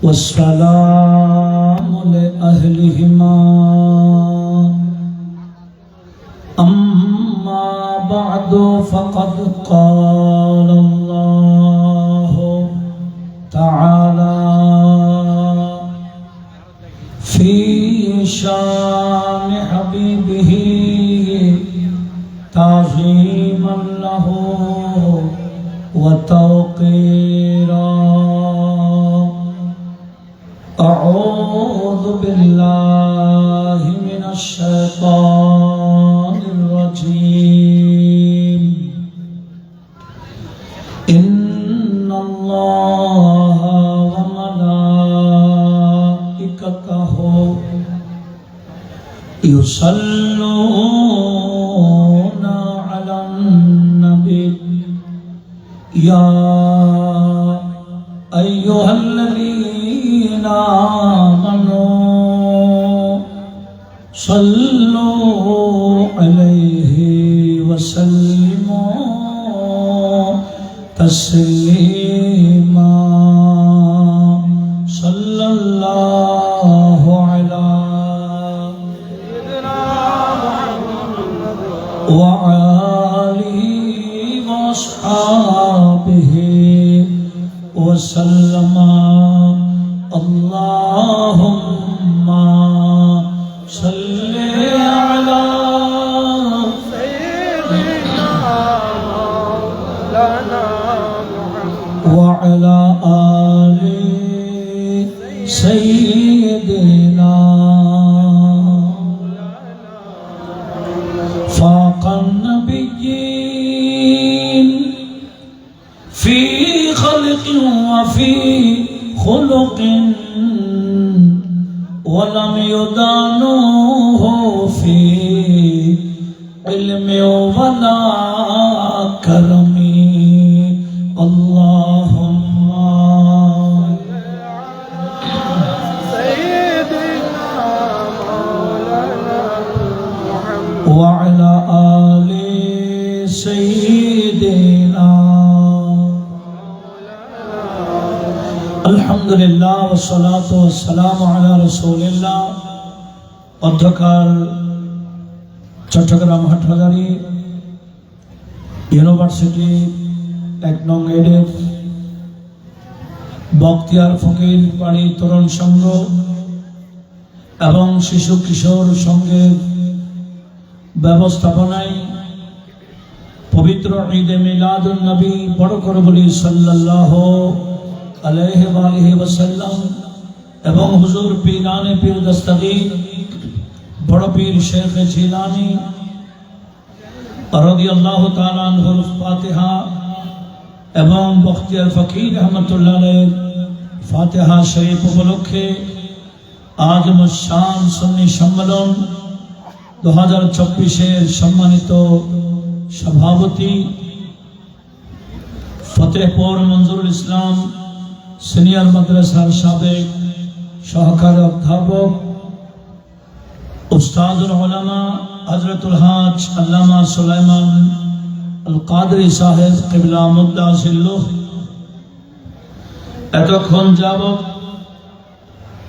والسلام لأهلهما أما بعد فقد قال الله تعالى في شان حبيبه تعظيما له وتوقيرا أعوذ بالله من الشيطان الرجيم إن الله وملائكته يصلون على النبي يا أيها الذين آمنوا صلوا عليه وسلموا تسليما صلى الله على سيدنا محمد وآله وأصحابه وسلم اللهم صل على سيدنا مولانا محمد وعلى آل سيدنا فاق النبيين في خلق وفي خلق ولم يدانوه في علم ولا كرم اللهم سيدنا مولانا محمد وعلى آل سيدنا আলহামদুলিল্লাহ ওয়াসসালাতু ওয়াসসালামু আলা রাসূলিল্লাহ। অধ্যকার চট্টগ্রাম হাটহাজারী ইউনিভার্সিটি ১ নং এডের বখতিয়ার ফকির বাড়ি তরুণ সংঘ এবং শিশু কিশোর সংঘের ব্যবস্থাপনায় পবিত্র ঈদে মিলাদুন নবী বড় করে বলি সাল্লাল্লাহু আলাইহি ওয়া আলিহি ওয়াসাল্লাম এবং হুজুর পীরানে পীর দস্তগীর বড় পীর শেখ জিলানী রাদিয়াল্লাহু তাআলা আনহুর ফাতিহা এবং বখতিয়ার ফকির রহমাতুল্লাহ আলাইহির ফাতিহা শরীফ উপলক্ষে আজ মুশান সুন্নি সম্মেলন 2024-এর সম্মানিত সভাপতি ফতেহপুর মঞ্জুরুল ইসলাম সিনিয়র মাদ্রাসার সাবেক সহকারী অধ্যাপক উস্তাদুল উলামা হযরতুল হাজ আল্লামা সুলাইমান আল কাদরি সাহেব কিবলা মুদ্দাসিল্লাহ এতক্ষণ যাবত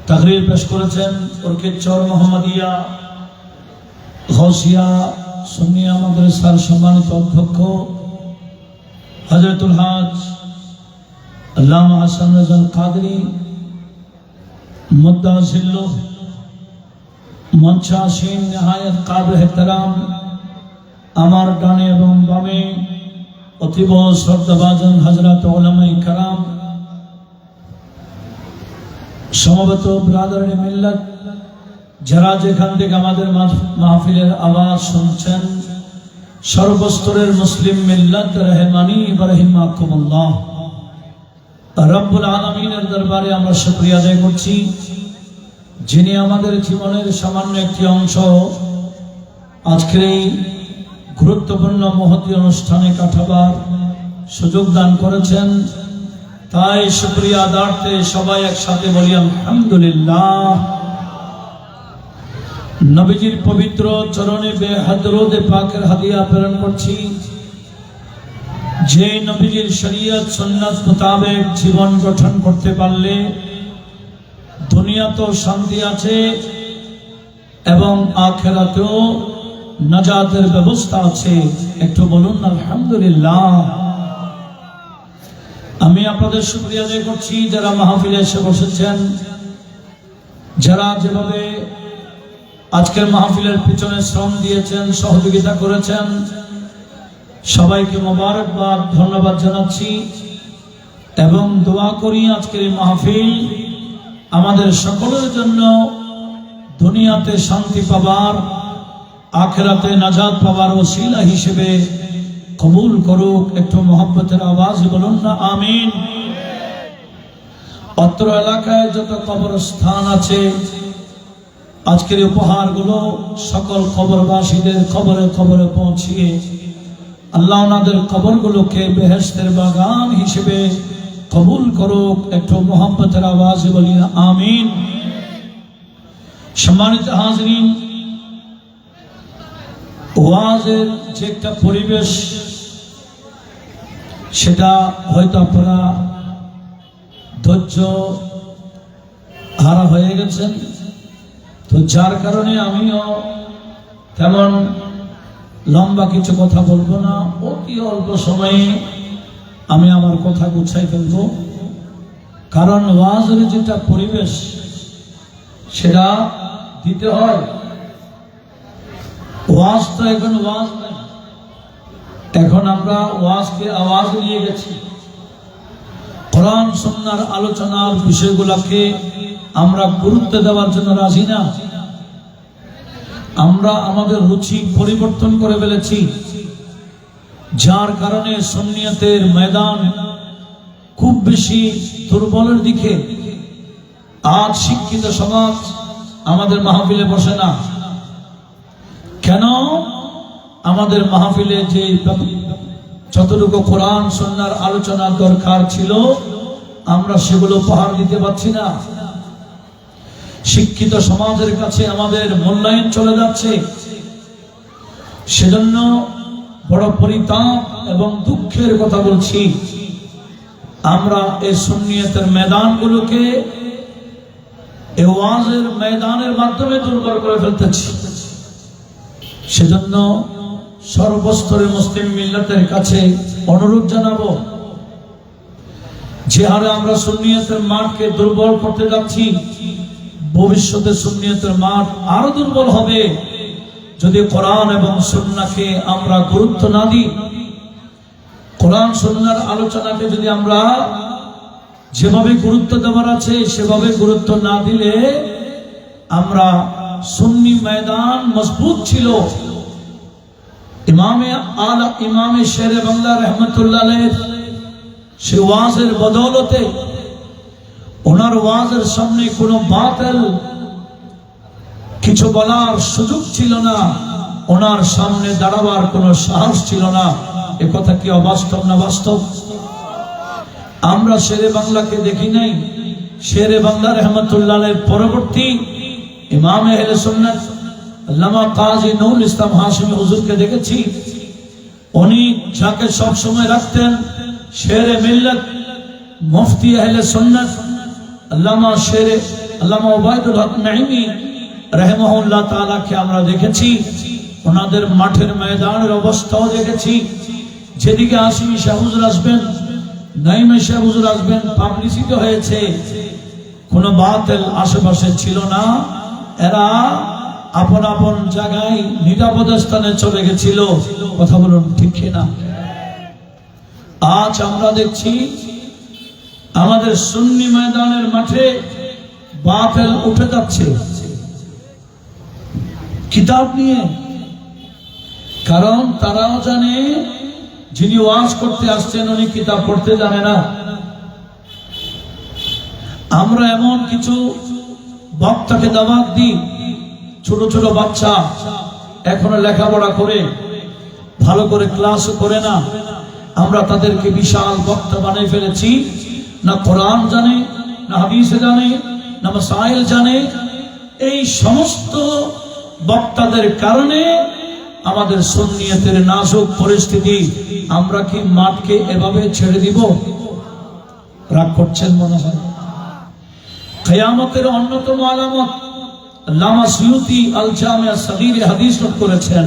তাকরীর পেশ করেছেন অর্কিড চর মোহাম্মদিয়া গৌসিয়া সুন্নিয়া মাদ্রাসার সম্মানিত অধ্যক্ষ হযরতুল হাজ আল্লামা হাসান রাজাল কাদরি মুদ্দাসিল্লাহ মঞ্চাসীন নিহায়াত কাবিল ইহতিরাম আমার ডানে এবং বামে অতীব শ্রদ্ধাভাজন হযরত উলামায়ে কেরাম সমবেত ব্রাদারানি মিল্লাত যারা যেখান থেকে আমাদের মাহফিলের আওয়াজ শুনছেন সর্বস্তরের মুসলিম মিল্লাত রহমানি ওয়া রাহিমাকুমুল্লাহ। রব্বুল আলামিনের দরবারে আমরা শুকরিয়া আদায় করছি যিনি আমাদের জীবনের সামান্য একটি অংশ আজকের এই গুরুত্বপূর্ণ মহতী অনুষ্ঠানে কাটাবার সুযোগ দান করেছেন। তাই শুকরিয়া আদার্থে সবাই একসাথে বলি আলহামদুলিল্লাহ। নবীজির পবিত্র চরণে বেহাদ রোদে পাকের হাদিয়া প্রেরণ করছি। যে নবীজির শরীয়ত সুন্নাত মোতাবেক জীবন গঠন করতে পারলে দুনিয়াতেও শান্তি আছে এবং আখিরাতেও নাজাতের ব্যবস্থা আছে। একটু বলুন আলহামদুলিল্লাহ। আমি আপনাদের শুকরিয়া আদায় করছি যারা মাহফিলে এসে বসেছেন, যারা যেভাবে আজকের মাহফিলের পিছনে শ্রম দিয়েছেন, সহযোগিতা করেছেন, সবাইকে মোবারকবাদ, ধন্যবাদ জানাচ্ছি এবং দোয়া করি আজকের এই মাহফিল আমাদের সকলের জন্য দুনিয়াতে শান্তি পাবার, আখিরাতে নাজাত পাবার ওসিলা হিসেবে কবুল করুক। একটু মোহাব্বতের আওয়াজ বলুন না আমিন। অত্র এলাকায় যত কবরস্থান আছে, আজকের উপহারগুলো সকল কবরবাসীদের কবরে কবরে পৌঁছিয়ে আল্লাহ ওনাদের কবরগুলোকে বেহেশতের বাগান হিসেবে কবুল করুক। একটু মোহাম্মতের আওয়াজ বলি আমিন। সম্মানিত হাজরিন, ওয়াজের যে একটা পরিবেশ, সেটা হয়তো আপনারা ধৈর্য হারা হয়ে গেছেন, তো যার কারণে আমিও তেমন লম্বা কিছু কথা বলবো না, অতি অল্প সময়ে আমি আমার কথা গুছাই ফেলবো। কারণ ওয়াজের যেটা পরিবেশ সেটা দিতে হয়। ওয়াজ তো এখন ওয়াজ নেই, এখন আমরা ওয়াজকে আওয়াজ নিয়ে গেছি। কোরআন সুন্নাহর আলোচনার বিষয়গুলোকে আমরা গুরুত্ব দেওয়ার জন্য রাজি না। আমরা আমাদের রুচি পরিবর্তন করে ফেলেছি, যার কারণে সুন্নিয়তের ময়দান খুব বেশি দুর্বলের দিকে। আজ শিক্ষিত সমাজ আমাদের মাহফিলে বসে না কেন? আমাদের মাহফিলে যে যতটুকু কোরআন সুন্নাহর আলোচনার দরকার ছিল আমরা সেগুলো উপহার দিতে পারছি না। শিক্ষিত সমাজের কাছে আমাদের মূল্যায়ন চলে যাচ্ছে। সেজন্য বড় পরিতাপ এবং দুঃখের কথা বলছি, আমরা এই সুন্নিয়তের ময়দানগুলোকে এই ওয়াজের ময়দানের মাধ্যমে দুর্বল করে ফেলতেছি। সেজন্য সর্বস্তরের মুসলিম মিল্লাতের কাছে অনুরোধ জানাবো, যে হারে আমরা সুন্নিয়তের মাঠকে দুর্বল করতে যাচ্ছি, ভবিষ্যতে সুন্নিয়তের মাঠ আরো দুর্বল হবে যদি কোরআন এবং সুন্নাহকে আমরা গুরুত্ব না দিই। কোরআন সুন্নাহর আলোচনাকে যদি আমরা যেভাবে গুরুত্ব দেওয়ার আছে সেভাবে গুরুত্ব না দিলে আমরা সুন্নি ময়দান মজবুত ছিল। ইমামে শেরে বাংলা রহমতুল্লাহ আলাইহির সে ওয়াজের বদৌলতে ওনার ওয়াজের সামনে কোনো বাতিল কিছু বলার সুযোগ ছিল না, ওনার সামনে দাঁড়াবার কোনো সাহস ছিল না। এ কথা কি অবাস্তব না বাস্তব? আমরা শেরে বাংলাকে দেখি নাই, শেরে বাংলা রহমতুল্লাহ আলাইহির পরবর্তী ইমাম আহলে সুন্নাত আল্লামা কাজী নূরুল ইসলাম হাশিমি হুজুরকে দেখেছি। উনি যাকে সব সময় রাখতেন শেরে মিল্লাত, মুফতি আহলে সুন্নাত আল্লামা ওবায়দুল হক নাঈমি রাহিমাহুল্লাহ তাআলাকে আমরা দেখেছি। ওনাদের মাঠের ময়দানের অবস্থাও দেখেছি। যেদিকে হাশিমি শাহ হুজুর আসবেন, নাঈমি শাহ হুজুর আসবেন, পাবলিসিটি হয়েছে, কোনো বাতিল আশেপাশে ছিল না। এরা আপন আপন জায়গায় নিরাপদ স্থানে চলে গেছিল। কথা বলুন ঠিক কিনা? আজ আমরা দেখছি আমাদের সুন্নি ময়দানের মাঠে বাতিল উঠে যাচ্ছে কিতাব নিয়ে। কারণ তারাও জানে যিনি ওয়াজ করতে আসছেন উনি কিতাব পড়তে জানে না। আমরা এমন কিছু বক্তাকে দাওয়াত দিই, ছোট ছোট বাচ্চা এখনো লেখাপড়া করে ভালো করে ক্লাস করে না, আমরা তাদেরকে বিশাল বক্তা বানিয়ে ফেলেছি। না কোরআন জানে, না হাদিস জানে, না মাসাইল জানে। এই সমস্ত বক্তাদের কারণে আমাদের সুন্নিয়তের নাজুক পরিস্থিতি, আমরা কি মাঠকে এভাবে ছেড়ে দিব? রাগ করছেন মনে হয়। কিয়ামতের অন্যতম আলামত আল্লামা সুয়ুতি আল জামিয়া সগীরে হাদিস নোট করেছেন,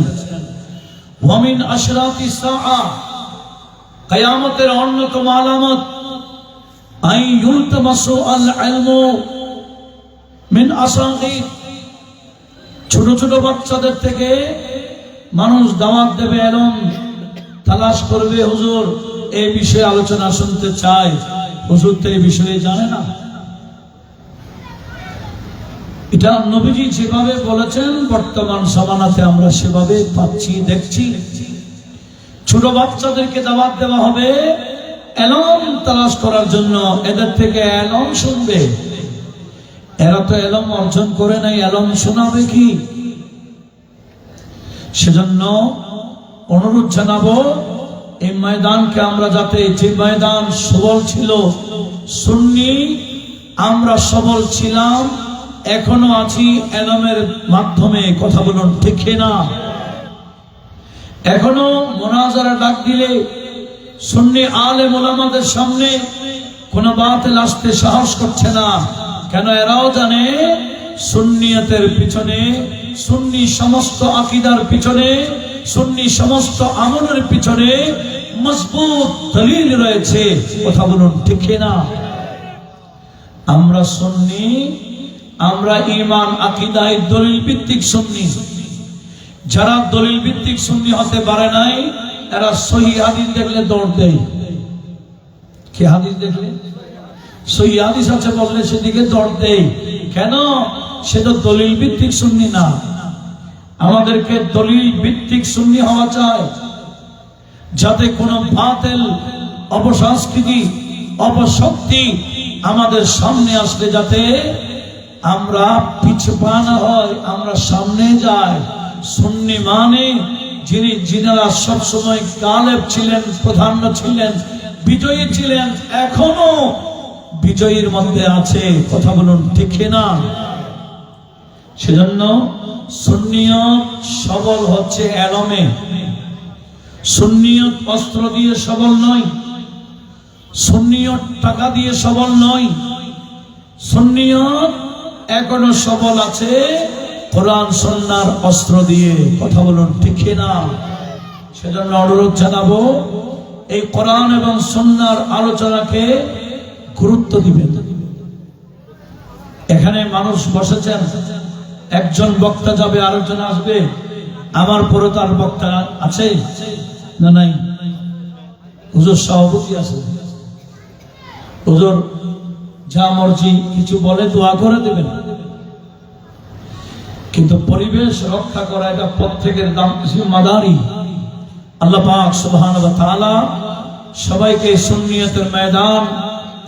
ওয়া মিন আশরাতি সাআ, কিয়ামতের অন্যতম আলামত আই ইউলতামাসু আল ইলমু মিন আসাগীর, ছোট ছোট বাচ্চাদের থেকে মানুষ দাওয়াত দেবে, এলম তালাশ করবে, হুজুর এই বিষয়ে আলোচনা শুনতে চাই, হুজুর তো এই বিষয়ে জানে না। এটা নবীজি যেভাবে বলেছেন বর্তমান সমানাতে আমরা সেভাবে পাচ্ছি, দেখছি। ছোট বাচ্চাদেরকে দাওয়াত দেওয়া হবে এলম তালাশ করার জন্য, এদের থেকে এলম শুনবে। এরা তো এলম অর্জন করে নাই, এলম শোনাবে কি? সেজন্য অনুরোধ জানাবো এই ময়দানকে আমরা, যাতে যে ময়দান সবল ছিল, সুন্নি আমরা সবল ছিলাম, এখনো আছি এলমের মাধ্যমে, কথা বলুন ঠিক না? এখনো মুনাজারা ডাক দিলে সুন্নি আলেম ওলামাদের সামনে কোন বাতিল আসতে সাহস করছে না। কেন? এরাও জানে সুন্নিয়তের পিছনে, সুন্নি সমস্ত আকীদার পিছনে, সুন্নি সমস্ত আমলের পিছনে মজবুত দলিল রয়েছে, কথা বলুন ঠিক না? আমরা সুন্নি, আমরা ঈমান আকীদায় দলিল ভিত্তিক সুন্নি। যারা দলিল ভিত্তিক সুন্নি হতে পারে নাই, এরা সহিহ হাদিস দেখলে দৌড় দেয়। কি হাদিস দেখলে? সহিহ হাদিস আছে বললে সেদিকে দৌড় দেয়। কেন? সে তো দলিল ভিত্তিক সুন্নি না। আমাদেরকে দলিল ভিত্তিক সুন্নি হওয়া চাই, যাতে কোনো বাতিল, অপসংস্কৃতি, অপশক্তি আমাদের সামনে আসলে যাতে আমরা পিছু পা না হয়, আমরা সামনে যাই। সুন্নি মানে যিনারা সবসময় গালেব ছিলেন, প্রাধান্য ছিলেন, বিজয়ী ছিলেন, এখনো বিজয়ীর মধ্যে আছে, কথা বলুন ঠিক না? সেজন্য সুন্নিয়ত সবল হচ্ছে এলমে। সুন্নিয়ত অস্ত্র দিয়ে সবল নয়, সুন্নিয়ত টাকা দিয়ে সবল নয়, সুন্নিয়ত এখনো সবল আছে কোরআন সুন্নাহর অস্ত্র দিয়ে, কথা বলুন ঠিক না? সেজন্য অনুরোধ জানাবো এই কোরআন এবং সুন্নাহর আলোচনাকে গুরুত্ব দিবেন। এখানে মানুষ বসেছেন, একজন বক্তা যাবে, আরেকজন আসবে, আমার পরে তার বক্তা আছে না নাই? হুজুর সভাপতি আছে, হুজুর যা মর্জি কিছু বলে দোয়া করে দেবেন, কিন্তু পরিবেশ রক্ষা করা এটা প্রত্যেকের জিম্মাদারি। আল্লাহ পাক সুবহানাহু ওয়া তাআলা সবাইকে সুন্নিয়তের ময়দান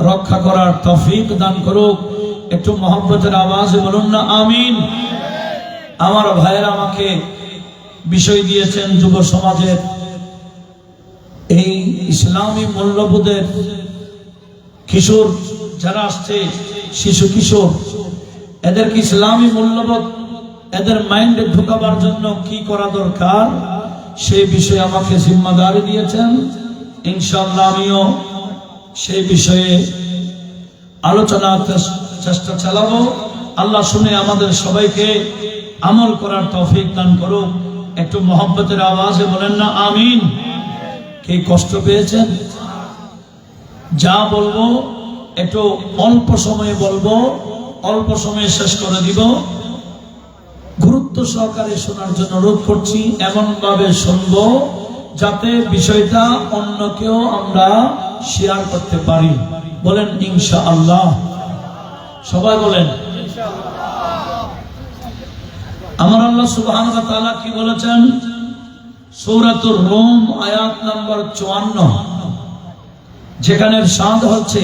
রক্ষা করার তৌফিক দান করুক। একটু মহব্বতের আওয়াজে বলুন না আমিন। আমার ভাইয়েরা আমাকে বিষয় দিয়েছেন যুব সমাজের এই ইসলামী মূল্যবোধের, কিশোর যারা আসছে, শিশু কিশোর, এদেরকে ইসলামী মূল্যবোধ এদের মাইন্ডে ঢুকাবার জন্য কি করা দরকার সেই বিষয়ে আমাকে জিম্মাদারি দিয়েছেন। ইনশাআল্লাহ আমিও সেই বিষয়ে আলোচনা চেষ্টা চালাবো। আল্লাহ শুনে আমাদের সবাইকে আমল করার তৌফিক দান করুক। একটু মহব্বতের আওয়াজে বলেন না আমিন। কে কষ্ট পেয়েছেন? যা বলবো একটু অল্প সময়ে বলবো, অল্প সময়ে শেষ করে দিব। গুরুত্ব সহকারে শোনার জন্য অনুরোধ করছি, এমন ভাবে শুনবো যাতে বিষয়টা অন্যকেও আমরা শেয়ার করতে পারি। বলেন ইনশাআল্লাহ। সবাই বলেন আমার আল্লাহ সুবহানাহু ওয়া তাআলা কি বলেছেন? সূরাতুর রুম আয়াত নাম্বার 54, যেখানে ইরশাদ হচ্ছে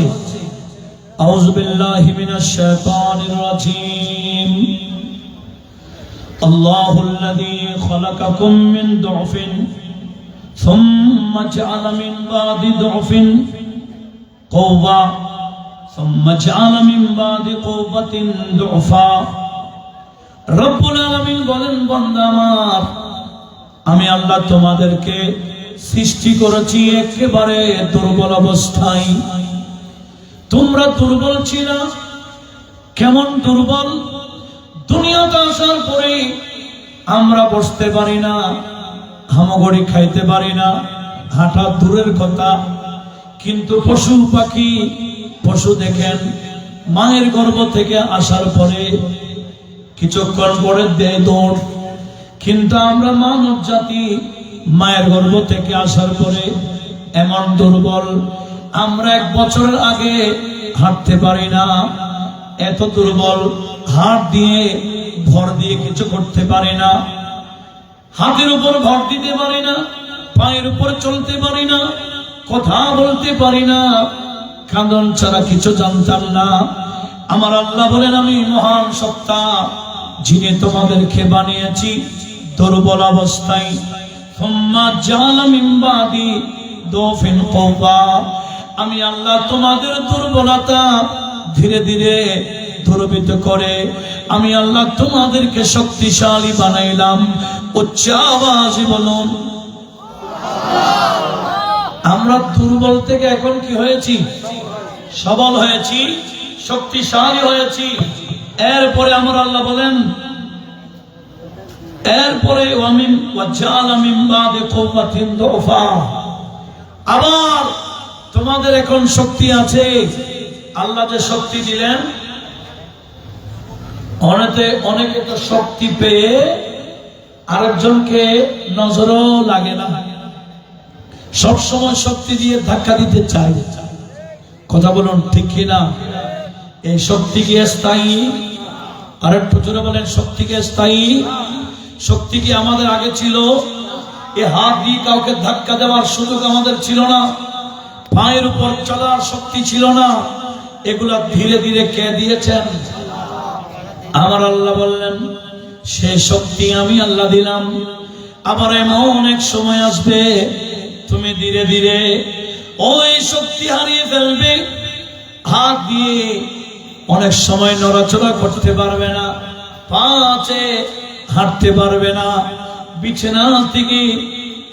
আউযু বিল্লাহি মিনাশ শাইতানির রাজীম। আল্লাহুল্লাযী খালাকাকুম মিন দু'ফিন সুম্মা জাআলা মিন বাদি দু'ফিন কুওয়া সুম্মা জাআলা মিন বাদি কুওয়াতিন দু'ফা। রব্বুল আলামিন বলেন, বান্দা আমার, আমি আল্লাহ তোমাদেরকে সৃষ্টি করেছি একেবারে দুর্বল অবস্থায়। তোমরা দুর্বল ছিল। কেমন দুর্বল? দুনিয়াতে আসার পরে আমরা বসতে পারি না, হামাগুড়ি খাইতে পারি না, হাঁটা দূরের কথা। কিন্তু পশু পাখি, পশু দেখেন মায়ের গর্ভ থেকে আসার পরে কিছুক্ষণ পরে দেয় দৌড়। কিন্তু আমরা মানব জাতি মায়ের গর্ভ থেকে আসার পরে এমন দুর্বল, আমরা 1 বছরের আগে হাঁটতে পারি না, এত দুর্বল। হাত দিয়ে ভর দিয়ে কিছু করতে পারি না, হাতের উপর ভর দিতে পারি না, পায়ের উপর চলতে পারি না, কথা বলতে পারি না, কাঁদন ছাড়া কিছু জানতাম না। আমার আল্লাহ বলেন আমি মহান সত্তা, যিনি তোমাদেরকে বানিয়েছি দুর্বল অবস্থায়। আমি আল্লাহ তোমাদের দুর্বলতা ধীরে ধীরে দূরীভূত করে আমি আল্লাহ তোমাদেরকে শক্তিশালী বানাইলাম। উচ্চ আওয়াজে বলুন। আমরা দুর্বল থেকে এখন কি হয়েছি? সবল হয়েছি, শক্তিশালী হয়েছি। এরপরে আমার আল্লাহ বলেন, এরপরে আবার তোমাদের এখন শক্তি আছে। আল্লাহ যে শক্তি দিলেন, অনেকে তো শক্তি পেয়ে আরেকজনকে নজরও লাগে না, সবসময় শক্তি দিয়ে ধাক্কা দিতে চাই। কথা বলুন ঠিক কিনা? এই শক্তি কি স্থায়ী? আর একটু জোরে বলেন, শক্তি কি স্থায়ী? শক্তি কি আমাদের আগে ছিল? এ হাত দিয়ে কাউকে ধাক্কা দেওয়ার সুযোগ আমাদের ছিল না, পায়ের উপর চলার শক্তি ছিল না। এগুলা ধীরে ধীরে কে দিয়েছেন? আমার আল্লাহ বললেন সে শক্তি আমি আল্লাহ দিলাম। আবার এমন এক সময় আসবে তুমি ধীরে ধীরে ওই শক্তি হারিয়ে ফেলবে। হাত দিয়ে অনেক সময় নড়াচড়া করতে পারবে না, পা আছে হাঁটতে পারবে না, বিছানা থেকে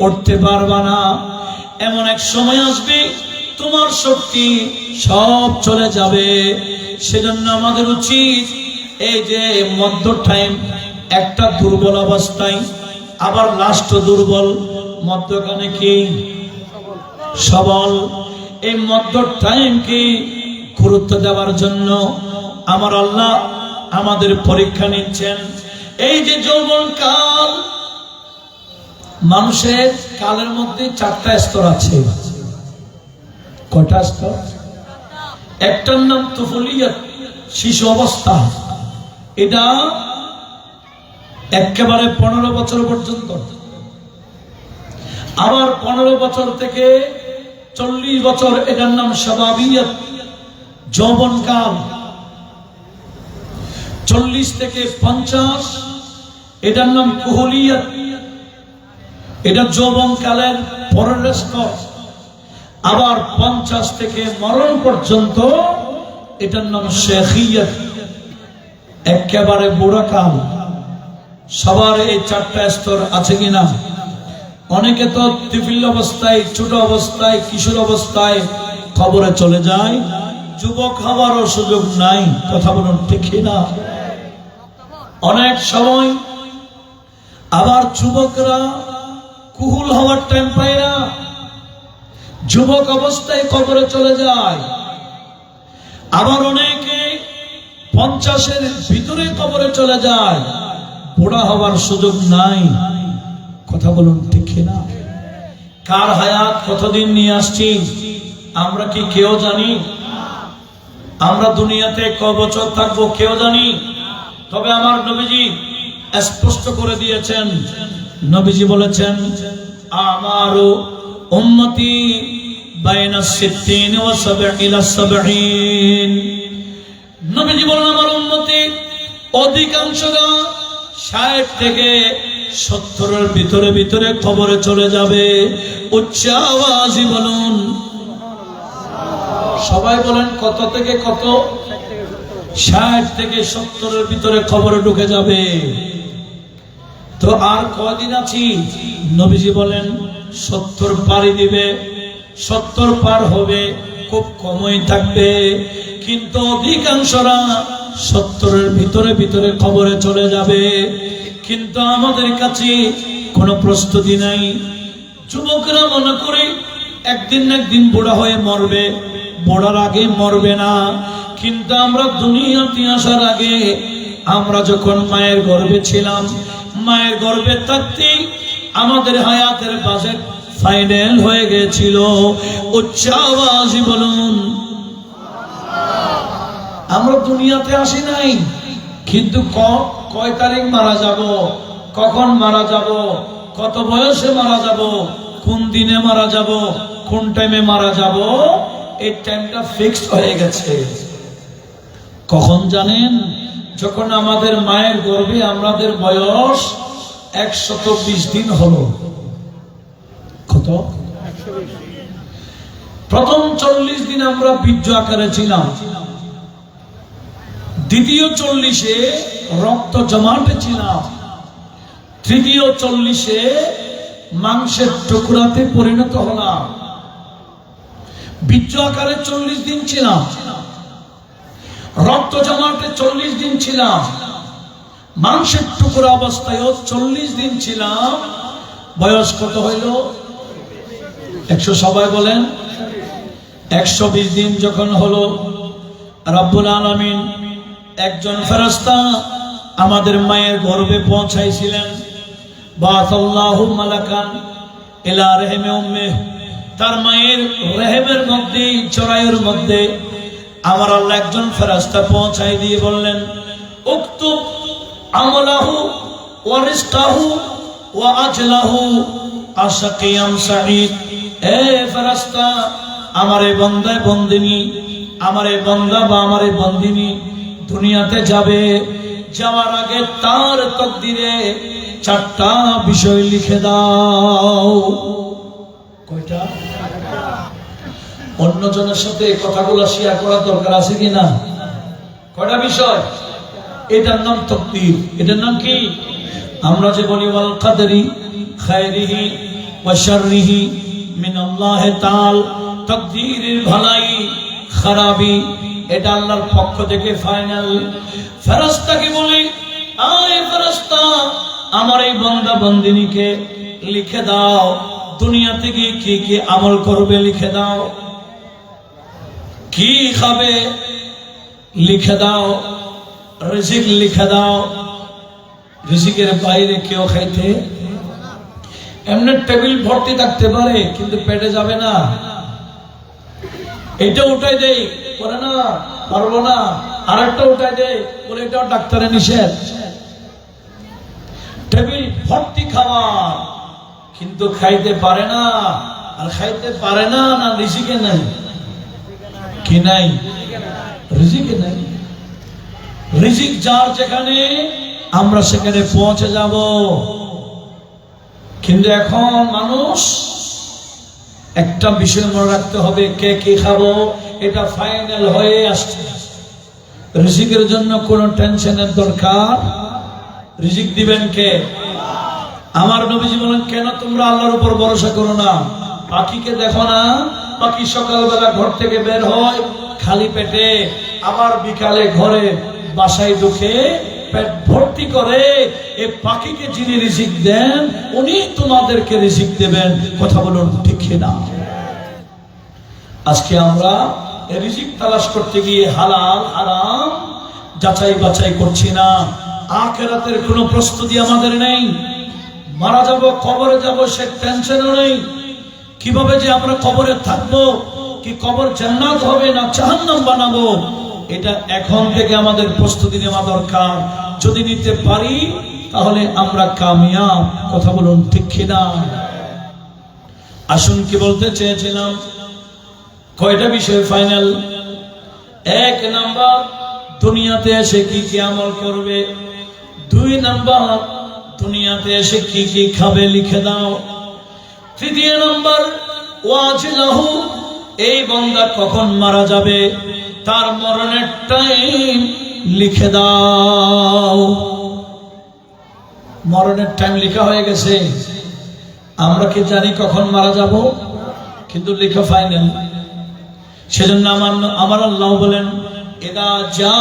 উঠতে পারবে না। এমন এক সময় আসবে তোমার শক্তি সব চলে যাবে। সেজন্য আমাদের উচিত এই যে মধ্য টাইম, একটা দুর্বল অবস্থায় আবার লাস্ট দুর্বল, মধ্যখানে কি সবল। এই মধ্য টাইমকে গুরুত্ব দেওয়ার জন্য আমার আল্লাহ আমাদের পরীক্ষা নিচ্ছেন। এই যে যৌবন কাল, মানুষের কালের মধ্যে 4টা স্তর আছে। কয়টা স্তর? একটার নাম তুফুলিয়াত, শিশু অবস্থা। এটা একেবারে 15 বছর পর্যন্ত। আবার 15 বছর থেকে 40 বছর, এটার নাম শাবাবিয়াত, যৌবনকাল। 40 থেকে 50, এটার নাম কুহুলিয়াত, এটা যৌবনকালের পরের স্তর। আবার 50 থেকে মরণ পর্যন্ত, এটার নাম শেখিয়াত, একেবারে বুড়া কাল। সবার এই 4টা স্তর আছে কিনা? অনেকে তো তিফিল অবস্থায়, ছোট অবস্থায়, কিশোর অবস্থায় কবরে চলে যায়, যুবক হওয়ারও সুযোগ নাই। কথা বলুন ঠিক না? অনেক সময় আবার যুবকরা কুহুল হওয়ার টাইম পায় না, যুবক অবস্থায় কবরে চলে যায়। আবার অনেকে 50-এর ভিতরে কবরে চলে যায়, বুড়া হওয়ার সুযোগ নাই। কথা বলুন ঠিক না? কার হায়াত কতদিন নিয়ে আসছি আমরা কি কেউ জানি? আমরা দুনিয়াতে ক বছর থাকবো কেউ জানি? তবে আমার নবীজি স্পষ্ট করে দিয়েছেন। নবীজি বলেছেন আমার উম্মতি বাইনা 60 ওয়া 70। নবীজি বলেন আমার উম্মতি অধিকাংশরা 60 থেকে 70-এর ভিতরে ভিতরে কবরে চলে যাবে। উচ্চ আওয়াজে বলুন। সবাই বলেন কত থেকে কত? 60 থেকে 70-এর ভিতরে কবরে ঢুকে যাবে। তো আর কয়দিন আছি? নবীজি বলেন 70 পারি দিবে, 70 পার হবে, খুব কমই থাকবে। কিন্তু অধিকাংশরা 70-এর ভিতরে কবরে চলে যাবে। কিন্তু আমাদের কাছে কোনো প্রস্তুতি নাই। যুবকরা মনে করে একদিন না একদিন বুড়া হয়ে মরবে, বুড়ার আগে মরবে না। কিন্তু আমরা দুনিয়াতে আসার আগে, আমরা যখন মায়ের গর্ভে ছিলাম, মায়ের গর্ভে থাকতেই আমাদের হায়াতের বাজেট ফাইনাল হয়ে গেছিল। উচ্চ আওয়াজে বলুন, আমরা দুনিয়াতে আসি নাই, কিন্তু কয় তারিখ মারা যাব, কখন মারা যাব, কত বয়সে মারা যাব, কোন দিনে মারা যাব, কোন টাইমে মারা যাব, এই টাইমটা ফিক্সড হয়ে গেছে। কখন জানেন? যখন আমাদের মায়ের গর্ভে আমাদের বয়স 120 দিন হলো। কত? প্রথম 40 দিন আমরা বীর্য আকারে ছিলাম, দ্বিতীয় 40-এ রক্ত জমাটে ছিলাম, তৃতীয় 40-এ মাংসের টুকরাতে পরিণত হলাম। বীর্য আকারে 40 দিন ছিলাম, রক্ত জমাটে 40 দিন ছিলাম, মাংসের টুকরা অবস্থায়ও 40 দিন ছিলাম। বয়স কত হইল? 100। সবাই বলেন 120 দিন যখন হলো, রব্বুল আলামিন একজন ফেরেশতা আমাদের মায়ের গর্ভে পৌঁছাইছিলেন। বাআসাল্লাহু মালাকান ইলা রহিমি উম্মিহি, তার মায়ের রহিমের মধ্যে, চরাইয়ের মধ্যে আমার আল্লাহ একজন ফেরেশতা পৌঁছাই দিয়ে বললেন, উকতুব আমালাহু ওয়া রিজকাহু ওয়া আজলাহু আশকিয়াম সাঈদ। এ ফেরেশতা, আমার এই বান্দা বন্দিনী, আমার এই বান্দা বা আমার এই বন্দিনী দুনিয়াতে যাবে, যাওয়ার আগে তার তকদিরে 4টা বিষয় লিখে দাও। কয়টা? অন্যজনের সাথে কথাগুলো শেয়ার করার দরকার আছে কিনা? কয়টা বিষয়? এটার নাম তকদির। এটার নাম কি? আমরা যে বলি ওয়াল কাদরি খায়রিহি ওয়া শাররিহি মিনাল্লাহি তাআলা, তকদিরের ভালাই খারাপি এটা আল্লাহর পক্ষ থেকে ফাইনাল। ফেরেশতাকে বলে, আয় ফেরেশতা, আমার এই বান্দা বন্দিনীকে লিখে দাও দুনিয়া থেকে কি কি আমল করবে, লিখে দাও, কি খাবে লিখে দাও, রিজিক লিখে দাও। রিজিকের বাইরে কেউ খাইতে, এমনি টেবিল ভর্তি থাকতে পারে কিন্তু পেটে যাবে না। এটা উঠাই দেই, বলে না পারবো না, আরেকটা উঠাই দেই, বলে এটাও ডাক্তারের নিষেধ। টেবিল ভর্তি খাবার কিন্তু খাইতে পারে না। আর খাইতে পারে না, না রিজিকে নাই। কি নাই? রিজিকে নাই। রিজিক যার যেখানে, আমরা সেখানে পৌঁছে যাব। কিন্তু এখন মানুষ একটা বিষয় মনে রাখতে হবে, কে কি খাবো এটা ফাইনাল হয়ে আসছে। রিজিকের জন্য কোনো টেনশনের দরকার। রিজিক দিবেন কে? আমার নবীজি বলেন, কেন তোমরা আল্লাহর উপর ভরসা করো না? পাখিকে দেখো না, পাখি সকালবেলা ঘর থেকে বের হয় খালি পেটে, আবার বিকালে ঘরে বাসায় ঢুকে পেট ভর্তি করে। এই পাখিকে যিনি রিজিক দেন, উনি তোমাদেরকে রিজিক দেবেন। কথা বলুন ঠিক না? আজকে আমরা রিজিক তালাশ করতে গিয়ে হালাল হারাম যাচাই বাছাই করছি না। আখিরাতের কোনো প্রস্তুতি আমাদের নেই। মারা যাব, কবরে যাব, সে টেনশনও নেই। কিভাবে যে আমরা কবরে থাকবো, কি কবর জান্নাত হবে না জাহান্নাম বানাবো, এটা এখন থেকে আমাদের প্রস্তুতি নেওয়া দরকার। যদি নিতে পারি তাহলে আমরা কামিয়াব। কথা বলুন ঠিক কিনা? আসুন, কি বলতে চেয়েছিলাম, কয়টা বিষয় ফাইনাল? 1 নাম্বার, দুনিয়াতে এসে কি কি আমল করবে। 2 নাম্বার, দুনিয়াতে এসে কি কি খাবে, লিখে দাও। 3 নাম্বার, ওয়াজিলাহু, এই বান্দা কখন মারা যাবে, তার মরণের টাইম লিখে দাও। মরণের টাইম লেখা হয়ে গেছে। আমরা কি জানি কখন মারা যাব, কিন্তু লেখা ফাইনাল। সেজন্য আমার আল্লাহ বলেন, এদা যা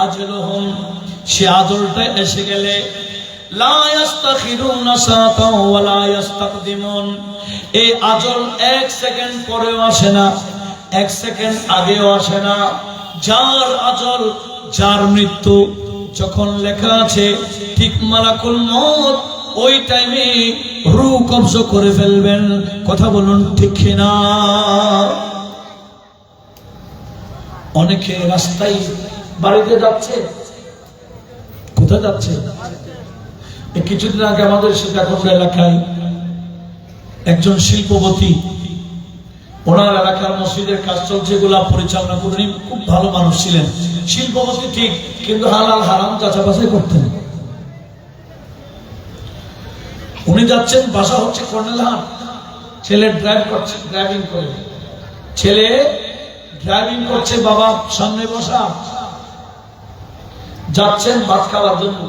আজলুহুম, সে আজলটা এসে গেলে লা ইস্তাখিরুনা সাআতাও ওয়া লা ইস্তাকদিমুন, এই আজল 1 সেকেন্ড পরেও আসে না, 1 সেকেন্ড আগেও আসে না। যার আজল, যার মৃত্যু যখন লেখা আছে, ঠিক মালাকুল মউত ওই টাইমে রূহ কবজ করে ফেলবেন। কথা বলুন ঠিক কিনা? অনেকে রাস্তায় বাড়িতে যাচ্ছে, কোথায় যাচ্ছে? কিছুদিন আগে আমাদের সীতাকুণ্ড এলাকায় একজন শিল্পপতি, ওনার এলাকার মসজিদের কাজ চলছে, এগুলা পরিচালনা করেন, খুব ভালো মানুষ ছিলেন, শিল্পপতি ঠিক, কিন্তু হালাল হারাম যাচাই করতেন। উনি যাচ্ছেন, বাসা হচ্ছে কর্নেলহাট, ছেলে ড্রাইভিং করে, ছেলে ড্রাইভিং করছে, বাবা সামনে বসা, যাচ্ছেন ভাত খাওয়ার জন্য।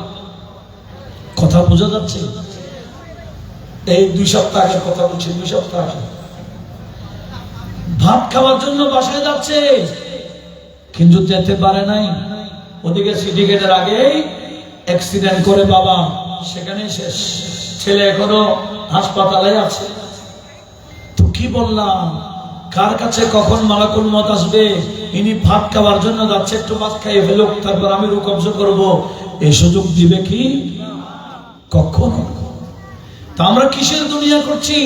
কথা বোঝা যাচ্ছে? এই 2 সপ্তাহ আগের কথা বলছি, 2 সপ্তাহ আগে ভাত খাওয়ার জন্য বাসায় যাচ্ছে, কিন্তু যেতে পারে নাই। ওদিকে সিটি গেটের আগেই অ্যাক্সিডেন্ট করে বাবা সেখানেই শেষ, ছেলে এখনো হাসপাতালে আছে। তো কি বললাম, কার কাছে কখন মালাকুল মউত আসবে? ইনি ভাত খাওয়ার জন্য যাচ্ছে, একটু ভাত খাইয়ে ফেলুক, তারপর আমি রূহ কবজ করবো, এই সুযোগ দিবে কি? কখনো। তা আমরা কিসের দুনিয়া করছি?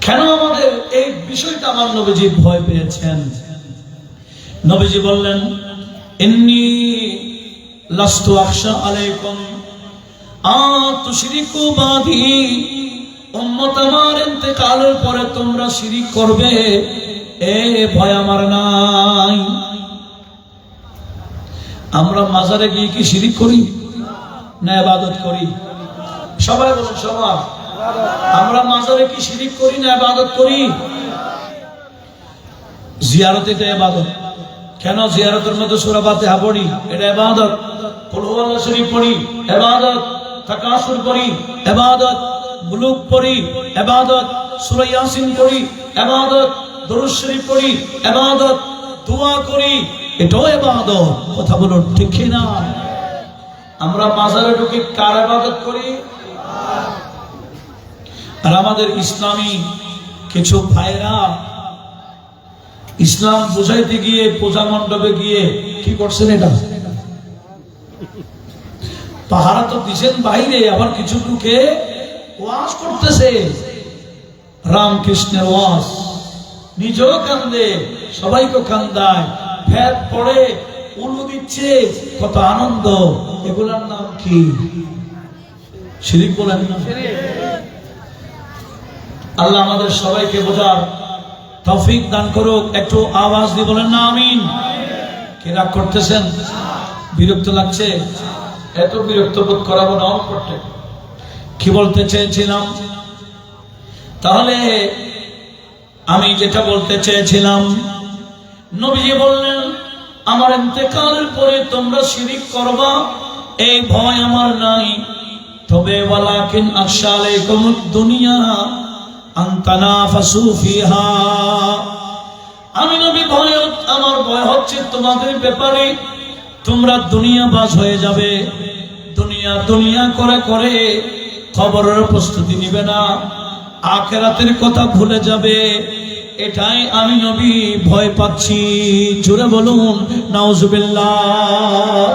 কেন আমাদের এই বিষয়টা আমার নবীজি ভয় পেয়েছেন? নবীজি বললেন, ইন্নী লাস্তু আখশা আলাইকুম আতুশরিকু বাদি, উম্মত আমার ইন্তেকালের পরে তোমরা শিরিক করবে, এ ভয় আমার নাই। আমরা মাজারে গিয়ে কি শিরিক করি না ইবাদত করি? সবাই বলুন, সবাই। আমরা মাজারে কি শিরিক করি না ইবাদত করি? জিয়ারত এটা ইবাদত। কেন? জিয়ারতের মধ্যে সূরা ফাতিহা পড়ি, এটা ইবাদত। কুল হুয়াল্লাহু শরীফ পড়ি, ইবাদত। তাকাসুর পড়ি, ইবাদত। বুলুগ পড়ি, ইবাদত। সূরা ইয়াসিন পড়ি, ইবাদত। দুরূদ শরীফ পড়ি, ইবাদত। দোয়া করি, এটাও ইবাদত। কথা বলুন ঠিক কি না? আমরা মাজারে ঢুকে কার ইবাদত করি? আর আমাদের ইসলামী কিছু ভাইরা ইসলাম বুঝাইতে গিয়ে পূজা মণ্ডপে গিয়ে কি করছেন? এটা পাহারা তো দিচ্ছেন বাইরে, আবার কিছু ঢুকে ওয়াজ করতেছে, রামকৃষ্ণের ওয়াজ, নিজেও কান্দে, সবাইকে কান্দায়, ভেদ পড়ে, উলু দিচ্ছে, কত আনন্দ। এগুলার নাম কি? শিরিক বলেন না? আল্লাহ আমাদের সবাইকে বোঝার তৌফিক দান করুক। একটু আওয়াজ দিয়ে বলেন না আমিন। কে রাগ করতেছেন? বিরক্ত লাগছে? এত বিরক্ত বোধ করাবো না করতে। কি বলতে চেয়েছিলাম? তাহলে আমি যেটা বলতে চেয়েছিলাম, নবীজি বললেন আমার ইন্তেকালের পরে তোমরা শিরিক করবা, এই ভয় আমার নাই। তবে ওয়ালাকিন আখশা আলাইকুমুদ দুনিয়া আন তানাফাসু ফিহা, আমি নবী আমার ভয় হচ্ছে তোমাদের ব্যাপারে তোমরা দুনিয়াবাজ হয়ে যাবে, দুনিয়া দুনিয়া করে করে কবরের প্রস্তুতি নিবে না, আখিরাতের কথা ভুলে যাবে। এটাই আমি নবী ভয় পাচ্ছি। জোরে বলুন নাউজুবিল্লাহ।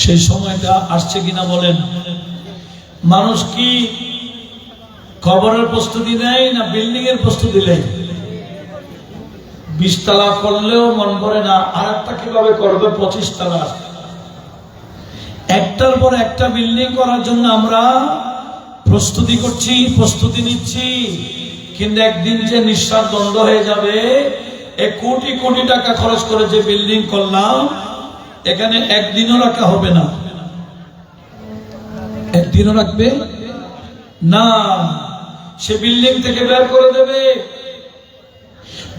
সেই সময়টা আসছে কিনা বলেন? মানুষ কি কবরের প্রস্তুতি নেয় না বিল্ডিং এর প্রস্তুতি নেয়? 20 তলা করলেও মন ভরে না, আর একটা কিভাবে করবে 25 তলা। একটার পর একটা বিল্ডিং করার জন্য আমরা প্রস্তুতি করছি, প্রস্তুতি নিচ্ছি, কিন্তু একদিন যে নিঃশ্বাস বন্ধ হয়ে যাবে, কোটি কোটি টাকা খরচ করে যে বিল্ডিং করলাম, এখানে একদিনও রাখা হবে না। একদিনও রাখবে না, সে বিল্ডিং থেকে বের করে দেবে।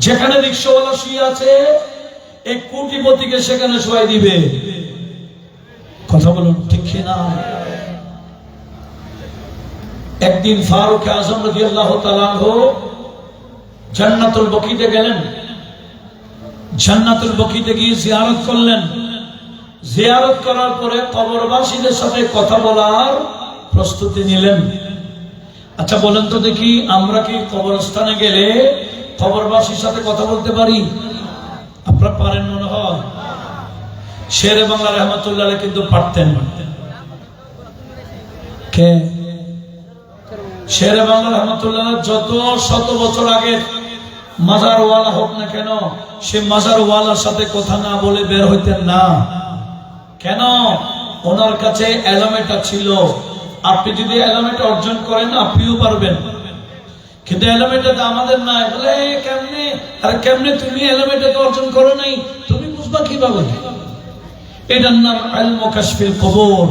যেখানে রিক্সাওয়ালা শুয়ে আছে, এক কোটিপতিকে সেখানে শোয়াই দিবে। কথা বলুন ঠিক না? একদিন ফারুক আজম রাদিয়াল্লাহু তাআলা আনহু জান্নাতুল বকিতে গেলেন। জান্নাতুল বকিতে গিয়ে জিয়ারত করলেন। জিয়ারত করার পরে কবরবাসীদের সাথে কথা বলার প্রস্তুতি নিলেন। আচ্ছা বলেন তো দেখি, আমরা কি কবরস্থানে গেলে কবরবাসীর সাথে কথা বলতে পারি? আপনারা পারেন মনে হয়? শেরে বাংলা রহমতুল্লাহ কিন্তু পারতেন। কে? শেরে বাংলা রহমতুল্লাহ যত শত বছর আগে মাজারওয়ালা হোক না কেন, সে মাজারওয়ালার সাথে কথা না বলে বের হইতেন না। কেন? ওনার কাছে এলোমেটা ছিল। আপনি যদি এলোমেটা অর্জন করেন আপনিও পারবেন, কিন্তু এলোমেটা আমাদের নাই। বলে কেমনে? আর কেমনে তুমি এলোমেটা অর্জন করো নাই? তুমি বুঝবা কিভাবে? এটার নাম ইলমু কাশফুল কুবুর।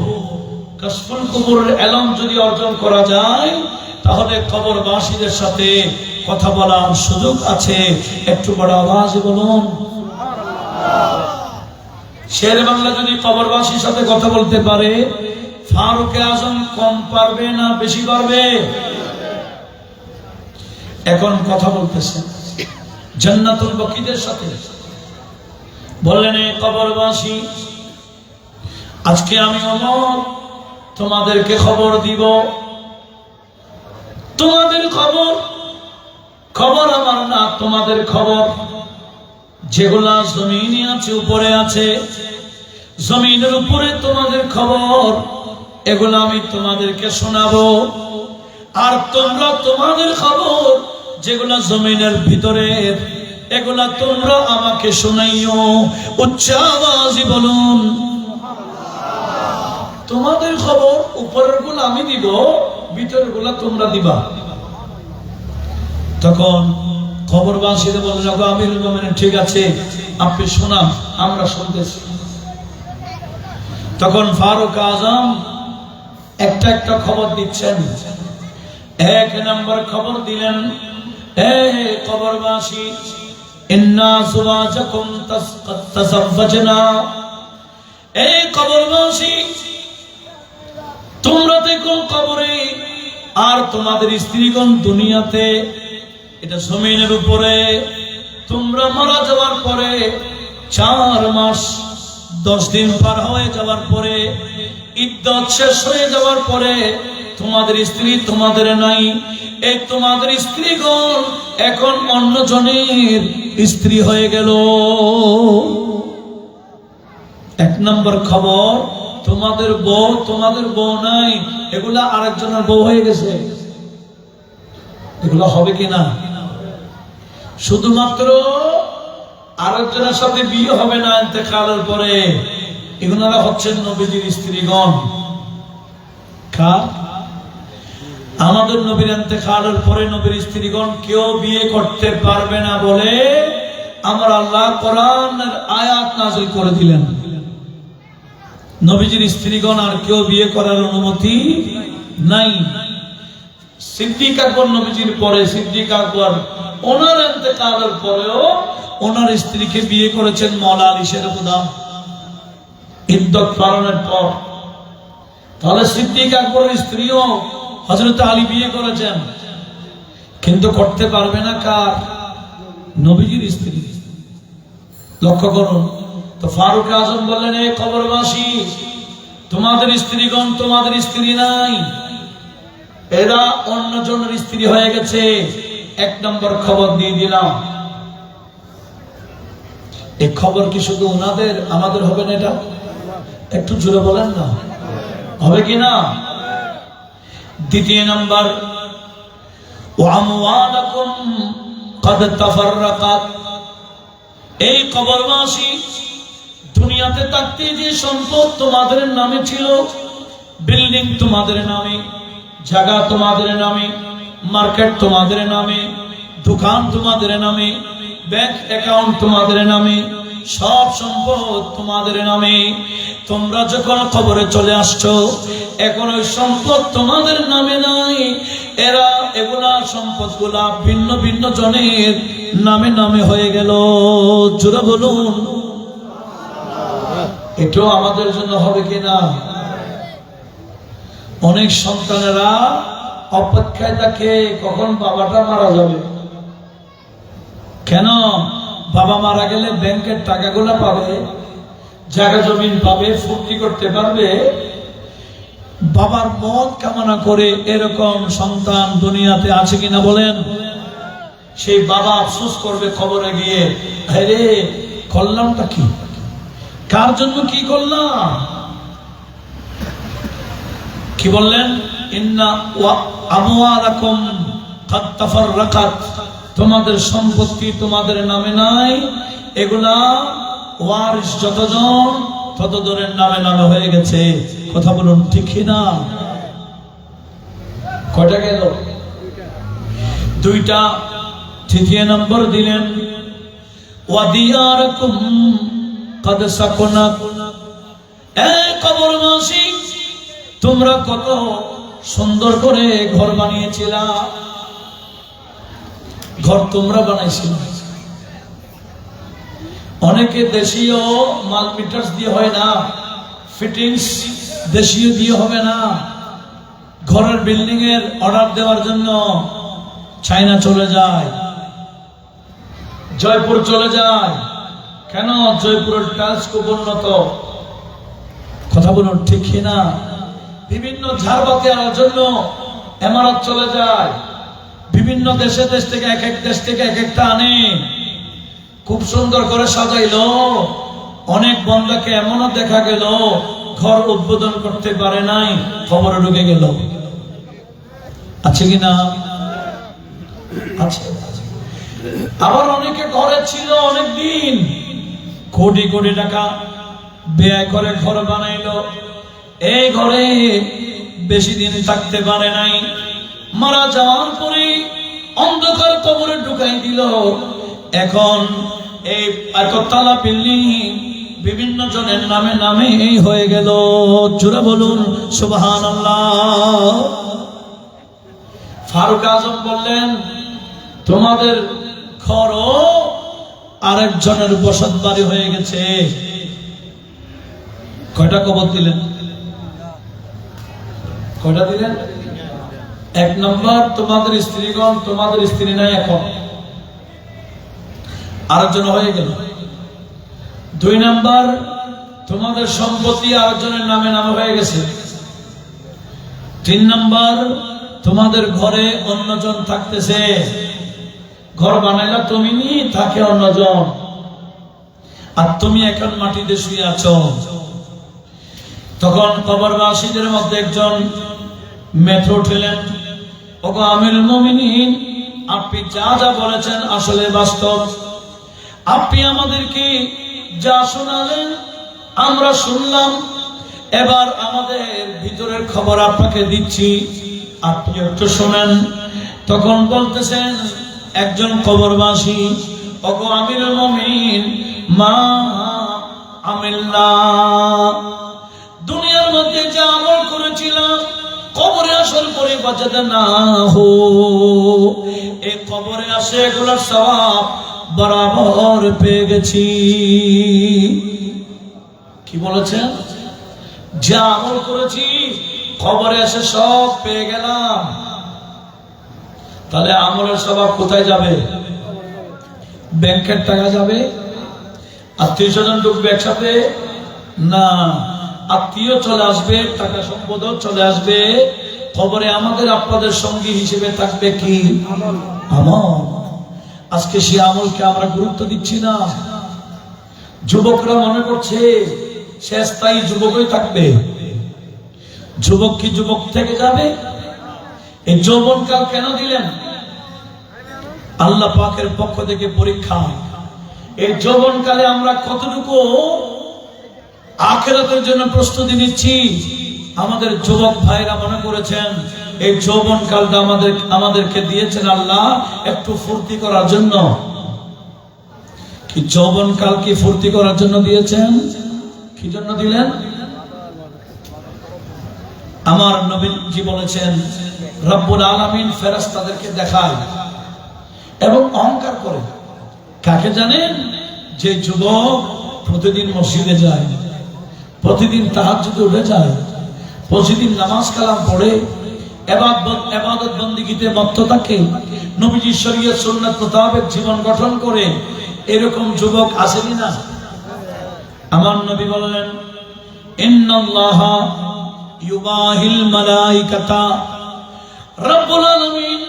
কাশফুল কুবুরের এলম যদি অর্জন করা যায় তাহলে কবরবাসীদের সাথে কথা বলার সুযোগ আছে। একটু বড় আওয়াজে বলুন সুবহানাল্লাহ। শের বাংলা যদি কবরবাসীর সাথে কথা বলতে পারে, ফারুক আজম কম পারবে না বেশি পারবে? এখন কথা বলতেছে জান্নাতুল বকিদের সাথে। বললেন, কবরবাসী, আজকে আমি ওমর তোমাদেরকে খবর দিব। তোমাদের খবর, খবর আমার না, তোমাদের খবর যেগুলা জমিনে আছে, উপরে আছে, জমিনের উপরে তোমাদের খবর, এগুলো আমি তোমাদেরকে শোনাবো। আর তোমরা তোমাদের খবর যেগুলা জমিনের ভিতরে, এগুলা তোমরা আমাকে শোনাইও। উচ্চ আওয়াজে বলুন তোমাদের খবর উপরের গুলো আমি দিব, ভিতরের গুলা তোমরা দিবা। তখন খবরবাসীদের বললেন, আমিরুল মুমিনিন ঠিক আছে, আপনি শোনান, আমরা শুনতেছি। তখন ফারুক আজম একটা একটা খবর দিচ্ছেন। এক নম্বর খবর দিলেন, হে কবরবাসী, ইন্না সুওয়াজাকুম তাসাফফাজনা। এই কবরবাসী, তোমরা দেখো কবরে, আর তোমাদের স্ত্রীগণ দুনিয়াতে। এটা জমিনের উপরে। তোমরা মারা যাওয়ার পরে 4 মাস 10 দিন পার হয়ে যাওয়ার পরে, ইদ্দত শেষ হয়ে যাওয়ার পরে তোমাদের স্ত্রী তোমাদের নাই। এই তোমাদের স্ত্রীগণ এখন অন্য জনের স্ত্রী হয়ে গেল। এক নম্বর খবর, তোমাদের বউ নাই, এগুলা আরেকজনের বউ হয়ে গেছে। এগুলো হবে কিনা? শুধুমাত্র আরেকজনের সাথে বিয়ে হবে না ইন্তেকালের পরে। এগুলা হচ্ছেন নবীজির স্ত্রীগণ। আমাদের নবীর ইন্তেকালের পরে নবীর স্ত্রীগণ কেউ বিয়ে করতে পারবে না বলে আমার আল্লাহ কোরআনের আয়াত নাযিল করে দিলেন। নবীজির স্ত্রীগণ আর কেউ বিয়ে করার অনুমতি নাই। সিদ্দিক আকবর নবীজির পরে, সিদ্দিক আকবর ওনার ইন্তেকালের পরেও ওনার স্ত্রীকে বিয়ে করেছেন মওলা আলী শের খুদা ইদ্দত পালনের পর। তাহলে সিদ্দিক আকবরের স্ত্রীও হযরত আলী বিয়ে করেছেন, কিন্তু করতে পারবে না কার? নবীজির স্ত্রী। লক্ষ্য করুন তো। ফারুক আজম বললেন, এই কবরবাসী, তোমাদের স্ত্রীগণ তোমাদের স্ত্রী নাই, এরা অন্যজনের স্ত্রী হয়ে গেছে। এক নম্বর খবর দিয়ে দিলাম। এই খবর কি শুধু ওনাদের, আমাদের হবে না? এটা একটু জোরে বলেন না, হবে কি না? দ্বিতীয় নম্বর, ওয়ামওয়ালাকুম ক্বাদ তাফাররাকাত। এই কবরবাসী, দুনিয়াতে থাকতে যে সম্পদ তোমাদের নামে ছিল, বিল্ডিং তোমাদের নামে, জায়গা তোমাদের নামে, মার্কেট তোমাদের নামে, দোকান তোমাদের নামে, ব্যাংক অ্যাকাউন্ট তোমাদের নামে, সব সম্পদ তোমাদের নামে। তোমরা যখন কবরে চলে আসছো, এখন ওই সম্পদ তোমাদের নামে নাই। এরা এগুলা সম্পদগুলা ভিন্ন ভিন্ন জনের নামে নামে হয়ে গেল। জোরে বলুন। এটাও আমাদের জন্য হবে কিনা? অনেক সন্তানেরা অপেক্ষায় থাকে কখন বাবাটা মারা যাবে। কেন? বাবা মারা গেলে ব্যাংকের টাকাগুলো পাবে, জায়গা জমিন পাবে, ফুর্তি করতে পারবে। বাবার মত কামনা করে এরকম সন্তান দুনিয়াতে আছে কিনা বলেন? সেই বাবা আফসোস করবে কবরে গিয়ে, আরে করলামটা কি, কার জন্য কি করলাম? কি বললেন? ইন্না আমওয়ালাকুম কাদ তাফাররাকাত, তোমাদের সম্পত্তি তোমাদের নামে নাই, এগুলা ওয়ারিস যতজন ততজনের নামে নামে হয়ে গেছে। কথা বলুন ঠিক না? কয়টা গেল? দুইটা। তৃতীয় নম্বর দিলেন ওয়াদিয়ারকুম কাদ সাকুনাত, এ কবরবাসী তোমরা কত সুন্দর করে ঘর বানিয়েছিলা, ঘর তোমরা বানাইছিলে। অনেকে দেশীয় মাল মিটার্স দিয়ে হয় না, ফিটিংস দেশীয় দিয়ে হবে না। ঘরের বিল্ডিং এর অর্ডার দেওয়ার জন্য চায়না চলে যায়, জয়পুর চলে যায়। কেন? জয়পুরের টাইলস খুব উন্নত। কথা বলুন ঠিক না? বিভিন্ন ঝাড়বাতি আনার জন্য এমারত চলে যায়। বিভিন্ন দেশ থেকে এক এক দেশ থেকে এক একটা আনে, খুব সুন্দর করে সাজাইলো। অনেক বন্দাকে এমনও দেখা গেল ঘর উদ্বোধন করতে পারে নাই, খবরে ঢুকে গেল। আছে কিনা? আছে। আবার অনেকে ঘরে ছিল অনেকদিন, কোটি কোটি টাকা ব্যয় করে ঘর বানাইলো, এই ঘরে বেশি দিন থাকতে পারে নাই, মারা যাওয়ার পরে অন্ধকার কবরে ঢুকাই দিল। এখন এই একতলা বিল্ডিং বিভিন্ন জনের নামে নামে এই হয়ে গেল। জোরে বলুন সুবহানাল্লাহ। ফারুক আজম বললেন, তোমাদের ঘরও আরেকজনের বসত বাড়ি হয়ে গেছে। কয়টা কবর দিলেন? কয়টা দিলেন? এক নম্বর, তোমাদের স্ত্রীগণ তোমাদের স্ত্রী নাই, এখন আরেকজন হয়ে গেল। দুই নম্বর, তোমাদের সম্পত্তি আরেকজনের নামে নামে হয়ে গেছে। তিন নম্বর, তোমাদের ঘরে অন্যজন থাকতেছে। ঘর বানাইলা তুমি, থাকে অন্যজন, আর তুমি এখন মাটিতে শুয়ে আছো। তখন কবরবাসীদের মধ্যে একজন মেথর উঠলেন, ওগো আমিরুল মুমিনিন, আপনি যা যা বলেছেন আসলে বাস্তব। আপনি আমাদেরকে যা শোনালেন আমরা শুনলাম, এবার আমাদের ভিতরের খবর আপনাকে দিচ্ছি, আপনি একটু শোনেন। তখন বলতেছেন একজন কবরবাসী, ওগো আমিরুল মুমিনিন, মা আমিল্লা, দুনিয়ার মধ্যে যা আমল করেছিলাম কবরে আসার পরে বাঁচাতে না হো, এই কবরে আসে এগুলোর সওয়াব বরাবর পেয়ে গেছি। কি বলেছেন? যা আমল করেছি কবরে এসে সব পেয়ে গেলাম। তাহলে আমলের সওয়াব কোথায় যাবে? ব্যাংকের টাকা যাবে? আত্মীয় স্বজন ঢুকবে একসাথে? না, আত্মীয় চলে আসবে, টাকা সম্পদও চলে আসবে। কবরে আমাদের আপনাদের সঙ্গী হিসেবে থাকবে কি? আমল। আজকে সে আমলকে আমরা গুরুত্ব দিচ্ছি না। যুবকরা মনে করছে সে স্থায়ী যুবকই থাকবে। যুবক কি যুবক থেকে যাবে? এই যৌবনকাল কেন দিলেন? আল্লাহ পাকের পক্ষ থেকে পরীক্ষা। এই যৌবনকালে আমরা কতটুকু আখিরাতের জন্য প্রস্তুতি নিচ্ছি? আমাদের যুবক ভাইরা মনে করেছেন এই যৌবনকালটা আমাদেরকে দিয়েছেন আল্লাহ একটু ফুর্তি করার জন্য। কি যৌবনকাল কি ফুর্তি করার জন্য দিয়েছেন? কি জন্য দিলেন? আমার নবীজি বলেছেন, রব্বুল আলামিন ফেরেশতাদেরকে দেখায় এবং অহংকার করে। কাকে জানেন? যে যুবক প্রতিদিন মসজিদে যায়, প্রতিদিন তাহাজ্জুদে উঠে যায়, প্রতিদিন নামাজ কালাম পড়ে ইবাদত বন্দেগীতে মত্ত থাকে, নবীজির শরীয়ত সুন্নাত মোতাবেক জীবন গঠন করে, এরকম যুবক আসেনি না? আমার নবী বললেন, ইন্নাল্লাহা ইউবাহিল মালাইকাতা, রব্বুল আলামিন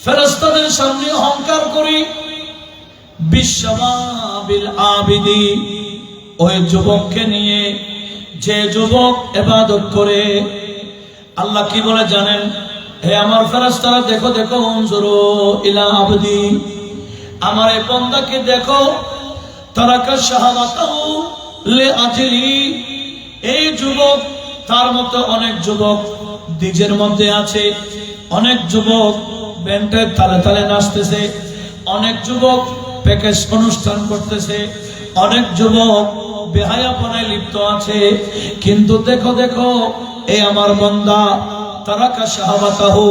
ফেরেশতাদের সামনে অহংকার করে বিশ্ববাবিল আবিদি, ওই যুবককে নিয়ে, যে যুবক ইবাদত করে। আল্লাহ কি বলে জানেন? হে আমার ফেরেশতারা, দেখো দেখো, উনজুরু ইলা আবদি, আমার এই বান্দাকে দেখো, তারাকা শাহাওয়াতাহু লিআজলি, এই যুবক, তার মতো অনেক যুবক ডিজের মধ্যে আছে, অনেক যুবক ব্যান্ডের তালে তালে নাচতেছে, অনেক যুবক প্যাকেজ অনুষ্ঠান করতেছে, অনেক যুবক বেহায়াপনায় লিপ্ত আছে। কিন্তু দেখো দেখো, এই আমার বান্দা তারাকা শাহাওয়াতাহু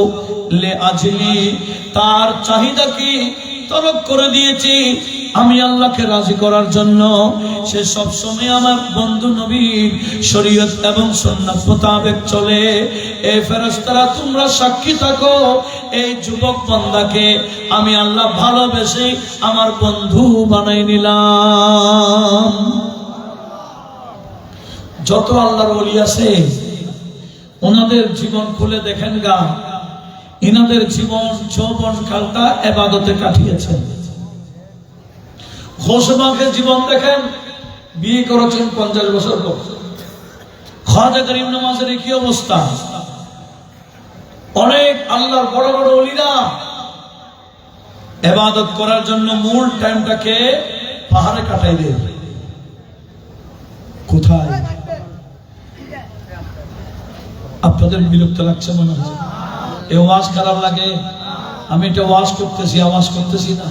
লিআজলি, তার চাহিদা কি তরক করে দিয়েছি আমি আল্লাহকে রাজি করার জন্য। সে সব সময় আমার বন্ধু নবীর শরীয়ত এবং সুন্নাত মোতাবেক চলে। এই ফেরেশতারা তোমরা সাক্ষী থাকো, এই যুবক বান্দাকে আমি আল্লাহ ভালোবেসে আমার বন্ধু বানাই নিলাম। যত আল্লাহর ওলি আছে, ওনাদের জীবন খুলে দেখেন গা, ইনাদের জীবন যৌবন কালটা ইবাদতে কাটিয়েছেন। খোশবাগের জীবন দেখেন, বিয়ে করেছেন 50 বছর পর। খাজা গরিব নওয়াজের কি অবস্থা? অনেক আল্লাহর বড় বড় ওলিরা ইবাদত করার জন্য মূল টাইমটাকে পাহাড়ে কাটাই দেয়। কোথায়? আপনাদের বিরক্ত লাগছে মনে হয়? এই ওয়াজ খারাপ লাগে? আমি এটা ওয়াজ করতেছি, আওয়াজ করতেছি না।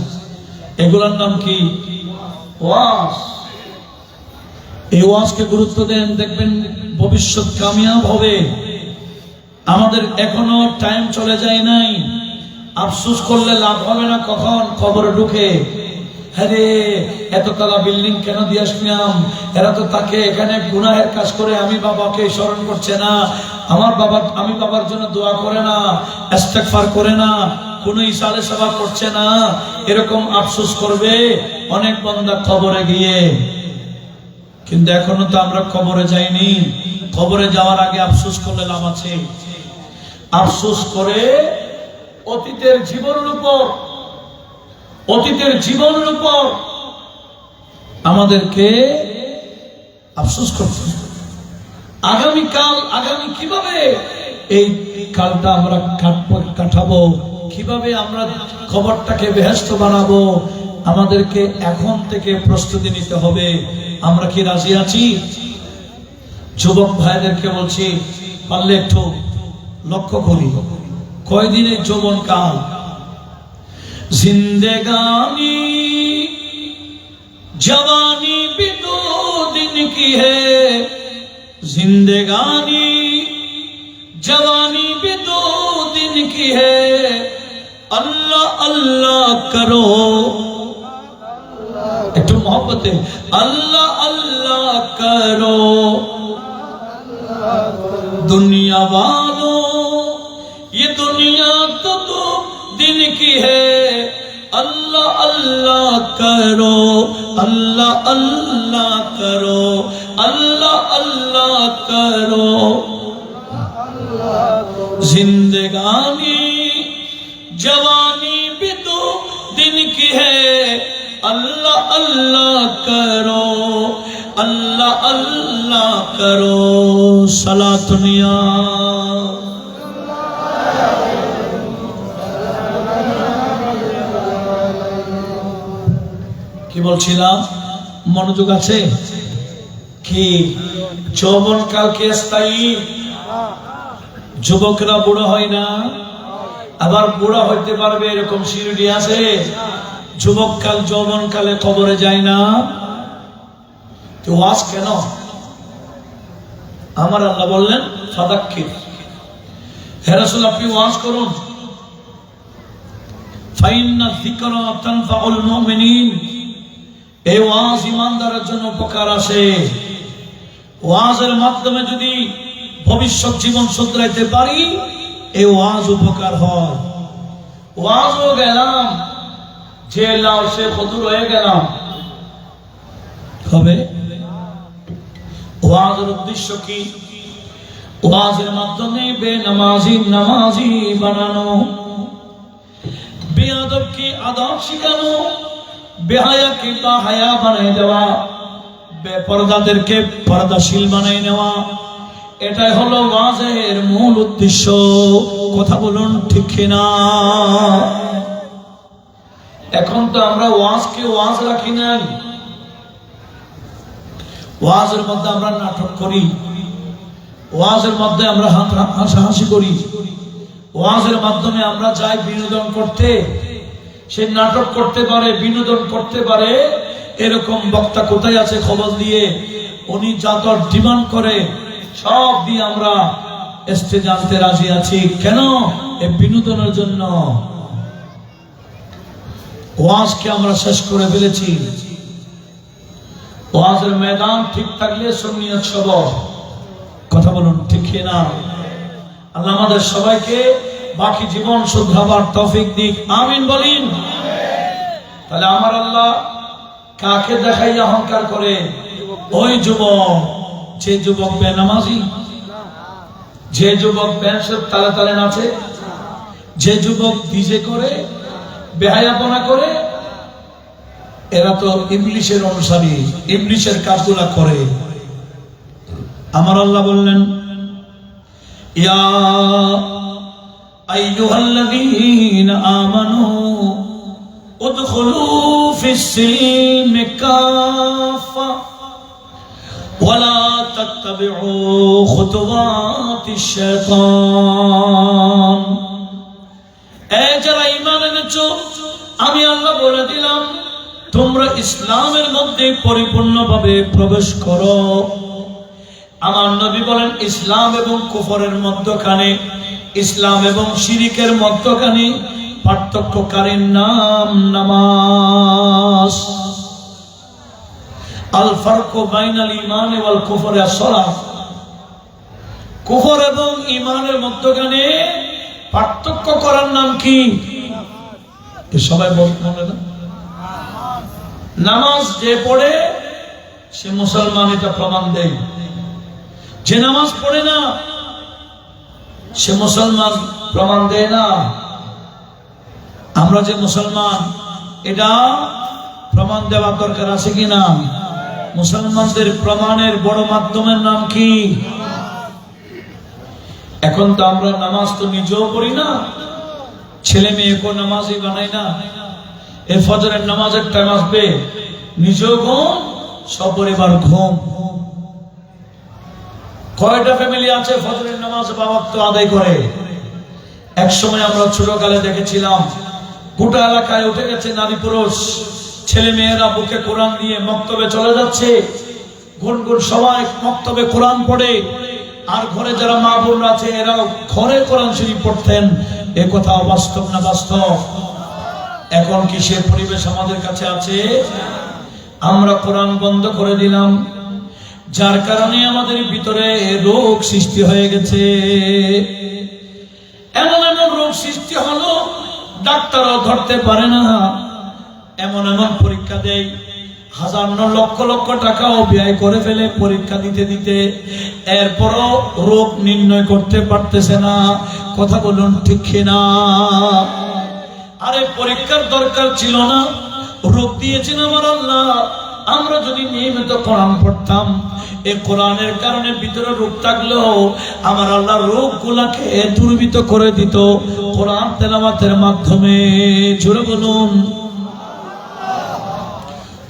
এগুলোর নাম কি? ওয়াজ। এই ওয়াজকে গুরুত্ব দেন, দেখবেন ভবিষ্যৎ কামিয়াব হবে। আমাদের এখনো টাইম চলে যায় নাই। আফসোস করলে লাভ হবে না। কখন খবরে ঢুকে, আরে এততলা বিল্ডিং কেন দিয়ে আসলাম, এরা তো তাকে এখানে গুনাহের কাজ করে আমি বাবাকে স্মরণ করছে না, আমি বাবার জন্য দোয়া করে না, ইস্তেগফার করে না, কোন ইসালে সেবা করছে না, এরকম আফসোস করবে অনেক বান্দা খবরে গিয়ে। কিন্তু এখনো তো আমরা খবরে যাইনি। খবরে যাওয়ার আগে আফসোস করলে লাভ আছে। আফসোস করে অতীতের জীবনের উপর আমাদেরকে আফসোস করতে হবে। আগামী কিভাবে এই কালটা আমরা কাটাবো, কিভাবে আমরা খবরটাকে বেহেশত বানাবো, আমাদেরকে এখন থেকে প্রস্তুতি নিতে হবে। আমরা কি রাজি আছি? যুবক ভাইদেরকে বলছি, পারলে একটু লক্ষ্য করি, কয়দিনের যৌবন কাল। जिंदगानी जवानी भी 2 दिन की है, जिंदगानी जवानी भी 2 दिन की है, अल्लाह अल्लाह करो, एक मोहब्बत है, अल्लाह अल्लाह करो, दुनिया वालों ये दुनिया तो 2 दिन की है, अल्लाह अल्लाह करो, अल्लाह अल्लाह करो, अल्लाह अल्लाह करो, जिंदगानी जवानी भी 2 दिन की है, अल्लाह अल्लाह करो, अल्लाह अल्लाह करो, सलातुनिया। কি বলছিলাম? মনোযোগ আছে কি? যৌবন কালকে স্থায়ী। যুবকরা বুড়ো হয় না, আবার বুড়া হইতে পারবে এরকম শিরুডি আছে। যুবক কাল যৌবন কালে কবরে যায় না। তো ওয়াজ কেন? আমার আল্লাহ বললেন ফাদাক্কির, হে রাসূল আপনি ওয়াজ করুন। ফাইন্না যিকরা তানফাউল মুমিনিন, এই ওয়াজ ইমানদারের জন্য উপকার আসে। ওয়াজের মাধ্যমে যদি ভবিষ্যৎ জীবন শুধরাইতে পারি, এই ওয়াজ উপকার হয়। ওয়াজও গেলাম, যে লাও সে ফতুর হয়ে গেলাম, হবে? ওয়াজের উদ্দেশ্য কি? ওয়াজের মাধ্যমে বেনামাজি নামাজি বানানো, বেয়াদবকে আদব শিখানো, বেহায়াকে বাহায়া বানিয়ে দেওয়া, বেপরদাদেরকে পর্দাশীল বানিয়ে নেওয়া, এটাই হলো ওয়াজের মূল উদ্দেশ্য। কথা বলুন ঠিক কিনা? এখন তো আমরা ওয়াজকে ওয়াজ রাখি না, ওয়াজের মধ্যে আমরা নাটক করি, ওয়াজের মধ্যে আমরা হাসাহাসি করি, ওয়াজের মাধ্যমে আমরা যাই বিনোদন করতে। সে নাটক করতে পারে, বিনোদন করতে পারে, এরকম বক্তা কোথায় আছে খবর দিয়ে উনি যা দর ডিমান্ড করে সব দিয়ে আমরা স্টেজে আনতে রাজি আছি। কেন? এই বিনোদনের জন্য। ওয়াজকে আমরা শেষ করে ফেলেছি। ওয়াজের ময়দান ঠিক থাকলে সুন্নিয়ত সবর। কথা বলুন ঠিক না? আল্লাহ আমাদের সবাইকে বাকি জীবন শুধরাবার তৌফিক দিক, আমিন বলেন। তাহলে আমার আল্লাহ কাকে দেখাই অহংকার করে? ওই যুবক, যে যুবক বেনামাজি, যে যুবক ব্যান্সের তালে তালে নাচে, যে যুবক ডিজে করে, বেহায়াপনা করে, এরা তো ইবলিশের অনুসারী, ইবলিশের কাজগুলা করে। আমার আল্লাহ বললেন, ইয়া আইয়ুহাল্লাযীনা আমানু উদখুলু ফিস-সিলমি কাফা ওয়ালা তাত্তাবিউ খুতুওয়াতিশ শাইতান। এই যারা ঈমান এনেছো, আমি আল্লাহ বলে দিলাম তোমরা ইসলামের মধ্যে পরিপূর্ণভাবে প্রবেশ করো। আমার নবী বলেন, ইসলাম এবং কুফরের মধ্যখানে, ইসলাম এবং শিরিকের মধ্যখানে পার্থক্যকারীর নাম নামাজ। আল ফারকু বাইনাল ঈমান ওয়াল কুফরি আস-সালাহ। কুফর এবং ঈমানের মধ্যখানে পার্থক্য করার নাম কি? সবাই বলতে না? নামাজ যে পড়ে সে মুসলমান, এটা প্রমাণ দেয়। যে নামাজ পড়ে না সে মুসলমান প্রমাণ দেয় না। আমরা যে মুসলমান, এটা প্রমাণ দেওয়ার দরকার আছে কিনা? মুসলমানদের প্রমাণের বড় মাধ্যমের নাম কি? এখন তো আমরা নামাজ তো নিজেও পড়ি না, ছেলে মেয়েকেও নামাজই বানাই না। এই ফজরের নামাজের টাইম আসবে, নিজেও ঘুম, সপরিবার ঘুম। কয়টা ফ্যামিলি আছে ফজরের নামাজ বাওয়াক্ত আদায় করে? এক সময় আমরা ছোটকালে দেখেছিলাম, গোটা এলাকায় উঠে গেছে নারী পুরুষ, ছেলে মেয়েরা বুকে কোরআন নিয়ে মক্তবে চলে যাচ্ছে। গুনগুন সবাই মক্তবে কোরআন পড়ে, আর ঘরে যারা মা বোনরা আছে এরাও ঘরে কোরআন শরীফ পড়তেন। এ কথা বাস্তব না বাস্তব? এখন কি সে পরিবেশ আমাদের কাছে আছে? আমরা কোরআন বন্ধ করে দিলাম, যার কারণে আমাদের ভিতরে রোগ সৃষ্টি হয়ে গেছে। এমন এমন রোগ সৃষ্টি হলো ডাক্তারও ধরতে পারে না। এমন এমন পরীক্ষা দেয়, হাজার লক্ষ লক্ষ টাকাও ব্যয় করে ফেলে পরীক্ষা দিতে দিতে, এরপরও রোগ নির্ণয় করতে পারতেছে না। কথা বলুন ঠিক না? আরে পরীক্ষার দরকার ছিল না, রোগ দিয়েছেন আমার আল্লাহ। আমরা যদি নিয়মিত কোরআন পড়তাম, এই কোরআনের কারণে ভিতরে রোগ থাকলেও আমার আল্লাহ রোগ গুলাকে দূরীভূত করে দিত কোরআন তেলাওয়াতের মাধ্যমে। জোরে বলুন।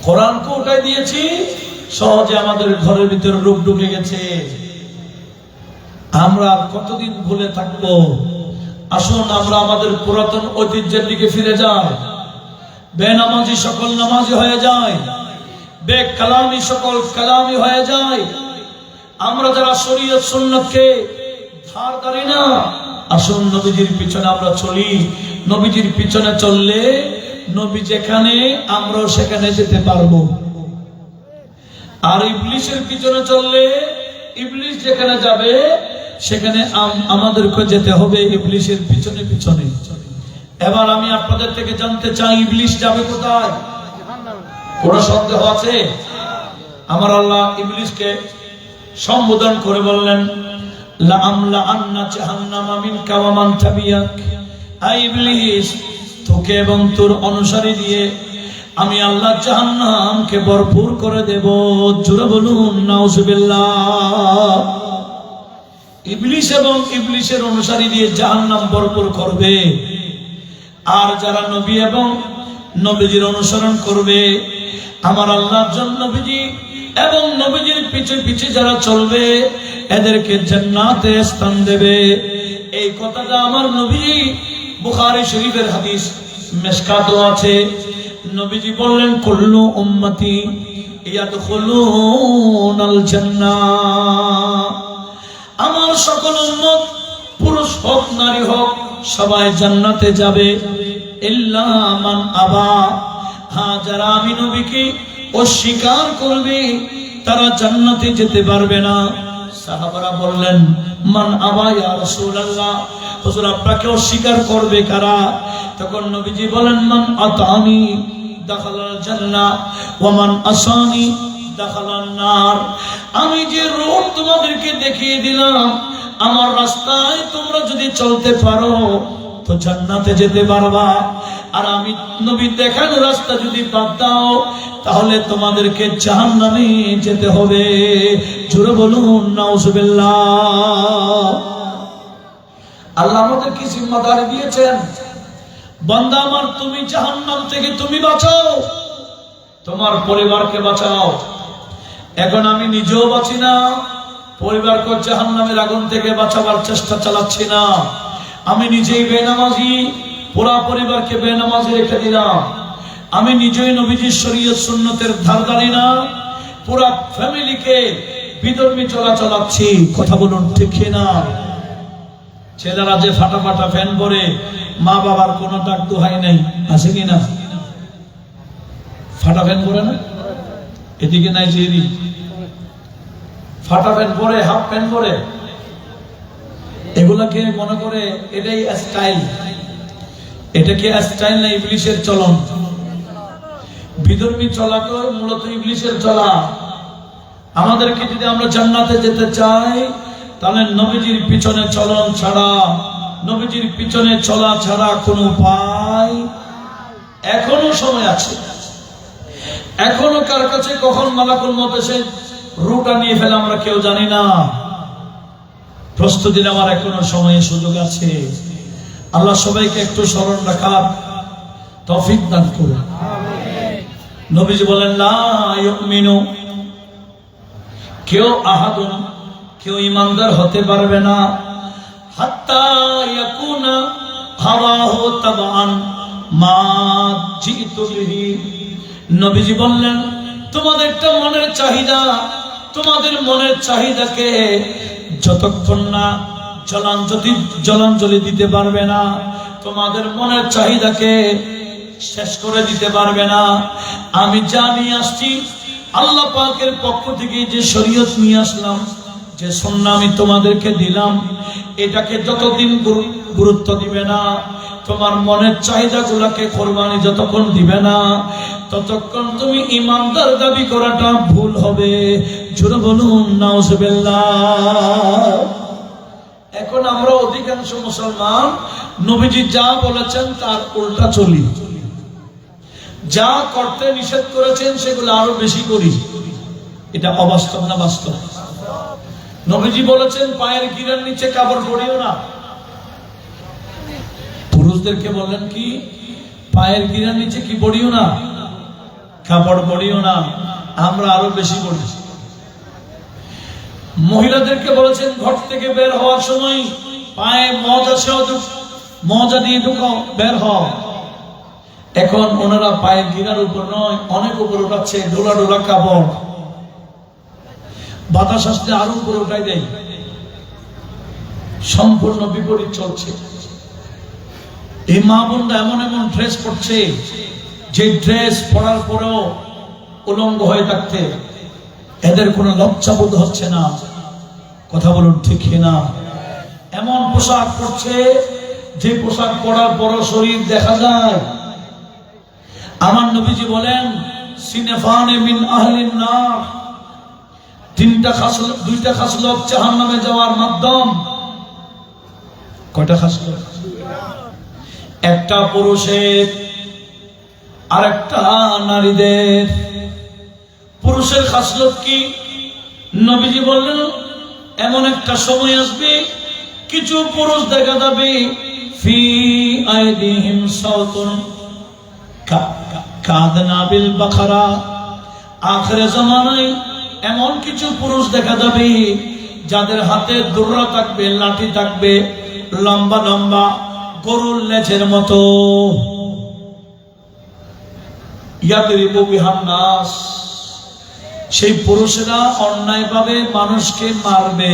কোরআনকে উঠাই দিয়েছি, সহজে আমাদের ঘরের ভিতরে রোগ ঢুকে গেছে। আমরা কতদিন ভুলে থাকবো? আসুন আমরা আমাদের পুরাতন ঐতিহ্যের দিকে ফিরে যাই। বেনামাজি সকল নামাজি হয়ে যায়, বেকালামি সকল কালামি হয়ে যায়। আমরা যারা শরীয়ত সুন্নতকে ধার ধারি না, আসুন নবীজির পিছনে আমরা চলি। নবীজির পিছনে চললে নবী যেখানে, আমরাও সেখানে যেতে পারবো। আর ইবলিশের পিছনে চললে ইবলিস যেখানে যাবে সেখানে আমাদেরকে যেতে হবে ইবলিসের পিছনে পিছনে। এবার আমি আপনাদের থেকে জানতে চাই, ইবলিস যাবে কোথায়? কোনো সন্দেহ আছে? আমার আল্লাহ ইবলিসকে সম্বোধন করে বললেন, লা আমলা আন্না জাহান্নামা মিনকা ওয়া মান তাবিয়াক। আই ইবলিস, তোকে এবং তোর অনুসারী দিয়ে আমি আল্লাহ জাহান্নামকে ভরপুর করে দেব। জোরে বলুন নাউজুবিল্লাহ। ইবলিস এবং ইবলিসের অনুসারী দিয়ে জাহান্নাম ভরপুর করবে, আর যারা নবী এবং নবীজির অনুসরণ করবে, আমার আল্লাহর জন্য নবীজি এবং নবীজির পিছে পিছে যারা চলবে, এদেরকে জান্নাতে স্থান দেবে। এই কথাটা আমার নবী বুখারী শরীফের হাদিস, মিশকাতও আছে। নবীজি বললেন, কুল্লু উম্মতি ইয়াদখুলুনাল জান্নাহ, আমার সকল উম্মত পুরুষ হোক নারী হোক সবাই জান্নাতে যাবে, ইল্লা মান আবা, হ্যাঁ যারা আমি নবীকে অস্বীকার করবে তারা জান্নাতে যেতে পারবে না। সাহাবারা বললেন, মান আবা ইয়া রাসূলুল্লাহ, হুজুর আপনাকে অস্বীকার করবে কারা? তখন নবীজি বলেন, মান আতানি দাখালাল জান্নাহ ওয়া মান আসানি দাখালান নার। আমি যে রোড তোমাদেরকে দেখিয়ে দিলাম, আমার রাস্তায় তোমরা যদি চলতে পারো তো জান্নাতে যেতে পারবা, আর আমি নবী দেখানো রাস্তা যদি বাদ দাও তাহলে তোমাদেরকে জাহান্নামে যেতে হবে। জোরে বলুন নাউজুবিল্লাহ। আল্লাহ আমাদের কি জিম্মাদারি দিয়েছেন? বান্দা আমার, তুমি জাহান্নাম থেকে তুমি বাঁচাও, তোমার পরিবারকে বাঁচাও। এখন আমি নিজেও বাঁচি না, পরিবারকে জাহান্নামের আগুন থেকে বাঁচাবার চেষ্টা চালাচ্ছি না। আমি নিজেই বেনামাজি, পুরা পরিবারকে বেনামাজি রেখে দিলাম। আমি নিজেই নবীজির শরীয়ত সুন্নতের ধারধারি না, পুরা ফ্যামিলিকে বিধর্মী চলাচ্ছি। কথা বলুন ঠিক না? ছেলেরা যে ফাটা ফাটা ফ্যান পরে, মা বাবার কোনো ডাক দোহাই নেই, আছে কি না? ফাটা ফ্যান পরে না, এদিকে নাই যে ফাটা প্যান্ট পরে, হাফ প্যান্ট পরে, এগুলাকে মনে করে এটাই স্টাইল। এটা কি স্টাইল না ইবলিসের চলন? বিধর্মী চলা তো মূলত ইবলিসের চলা। আমাদেরকে যদি আমরা জান্নাতে যেতে চাই তাহলে নবীজির পিছনে চলন ছাড়া, নবীজির পিছনে চলা ছাড়া কোনো উপায়। এখনো সময় আছে, এখনো কার কাছে কখন মালাকুল মউত এসে রূহটা নিয়ে ফেলে আমরা কেউ জানি না। প্রস্তুতি নেওয়ার এখনো সময়, সুযোগ আছে। আল্লাহ সবাইকে একটু স্মরণ রাখার তৌফিক দান করুন। নবীজি বলেন, লা ইউমিনু, কেউ আহাদুন, কেউ ইমানদার হতে পারবে না, হাত্তা ইয়াকুনা হাওয়াহু তাবান মা জিতু বিহি। নবীজি বললেন, তোমাদের একটা মনের চাহিদা, তোমাদের মনের চাহিদাকে যতক্ষণ না জলাঞ্জলি দিতে পারবে না, তোমাদের মনের চাহিদাকে শেষ করে দিতে পারবে না, আমি যা নিয়ে আসছি আল্লাহ পাকের পক্ষ থেকে, যে শরীয়ত নিয়ে আসলাম, যে সুন্নাহ আমি তোমাদেরকে দিলাম, এটাকে যতদিন গুরুত্ব দিবে না, তোমার মনের চাহিদাগুলোকে কোরবানি যতক্ষণ দিবে না, ততক্ষণ তুমি ইমানদার দাবি করাটা ভুল হবে। জোরে বলুন নাউজুবিল্লাহ। এখন আমরা অধিকাংশ মুসলমান নবীজি যা বলেছেন তার উল্টা চলি, যা করতে নিষেধ করেছেন সেগুলো আরো বেশি করি। এটা অবাস্তব না বাস্তব? নবীজি বলেছেন পায়ের গিরার নিচে কাপড় পরিও না। পুরুষদেরকে বললেন কি, পায়ের গিরার নিচে কি পড়িও না, কাপড় পরিও না। আমরা আরো বেশি পড়ি। মহিলাদেরকে বলেছেন ঘর থেকে বের হওয়ার সময় পায়ে মজা দিয়ে ঢুকাও, বের হও। এখন ওনারা পায়ের গিরার উপর নয়, অনেক উপর উঠাচ্ছে, ডোলা ডোলা কাপড়, বাতাস আসলে আরো উপরে উঠাই দেয়। সম্পূর্ণ বিপরীত চলছে। এই মা বোনরা এমন এমন ড্রেস পরছে, যে ড্রেস পরার পরেও উলঙ্গ হয়ে থাকতে এদের কোনো লজ্জাবোধ হচ্ছে না। কথা বলুন ঠিক কিনা? এমন পোশাক পরছে যে পোশাক পরার পর শরীর দেখা যায়। আমার নবীজি বলেন সিনেফানে মিন আহলিন নার, দুইটা খাসলত জাহান্নামে যাওয়ার মাধ্যম। কয়টা খাসলত? একটা পুরুষের আর একটা নারীদের। পুরুষের খাসলত কি? নবীজি বললেন এমন একটা সময় আসবে কিছু পুরুষ দেখা যাবে ফি আইদিহিম সাওতুন কাদনাবিল বাকরা। আখিরে জামানায় এমন কিছু পুরুষ দেখা যাবে যাদের হাতে দুর্রা থাকবে, লাঠি থাকবে, লম্বা লম্বা গরুর লেজের মতো। ইয়াদরিবু বিহান নাস, সেই পুরুষেরা অন্যায়ভাবে মানুষকে মারবে।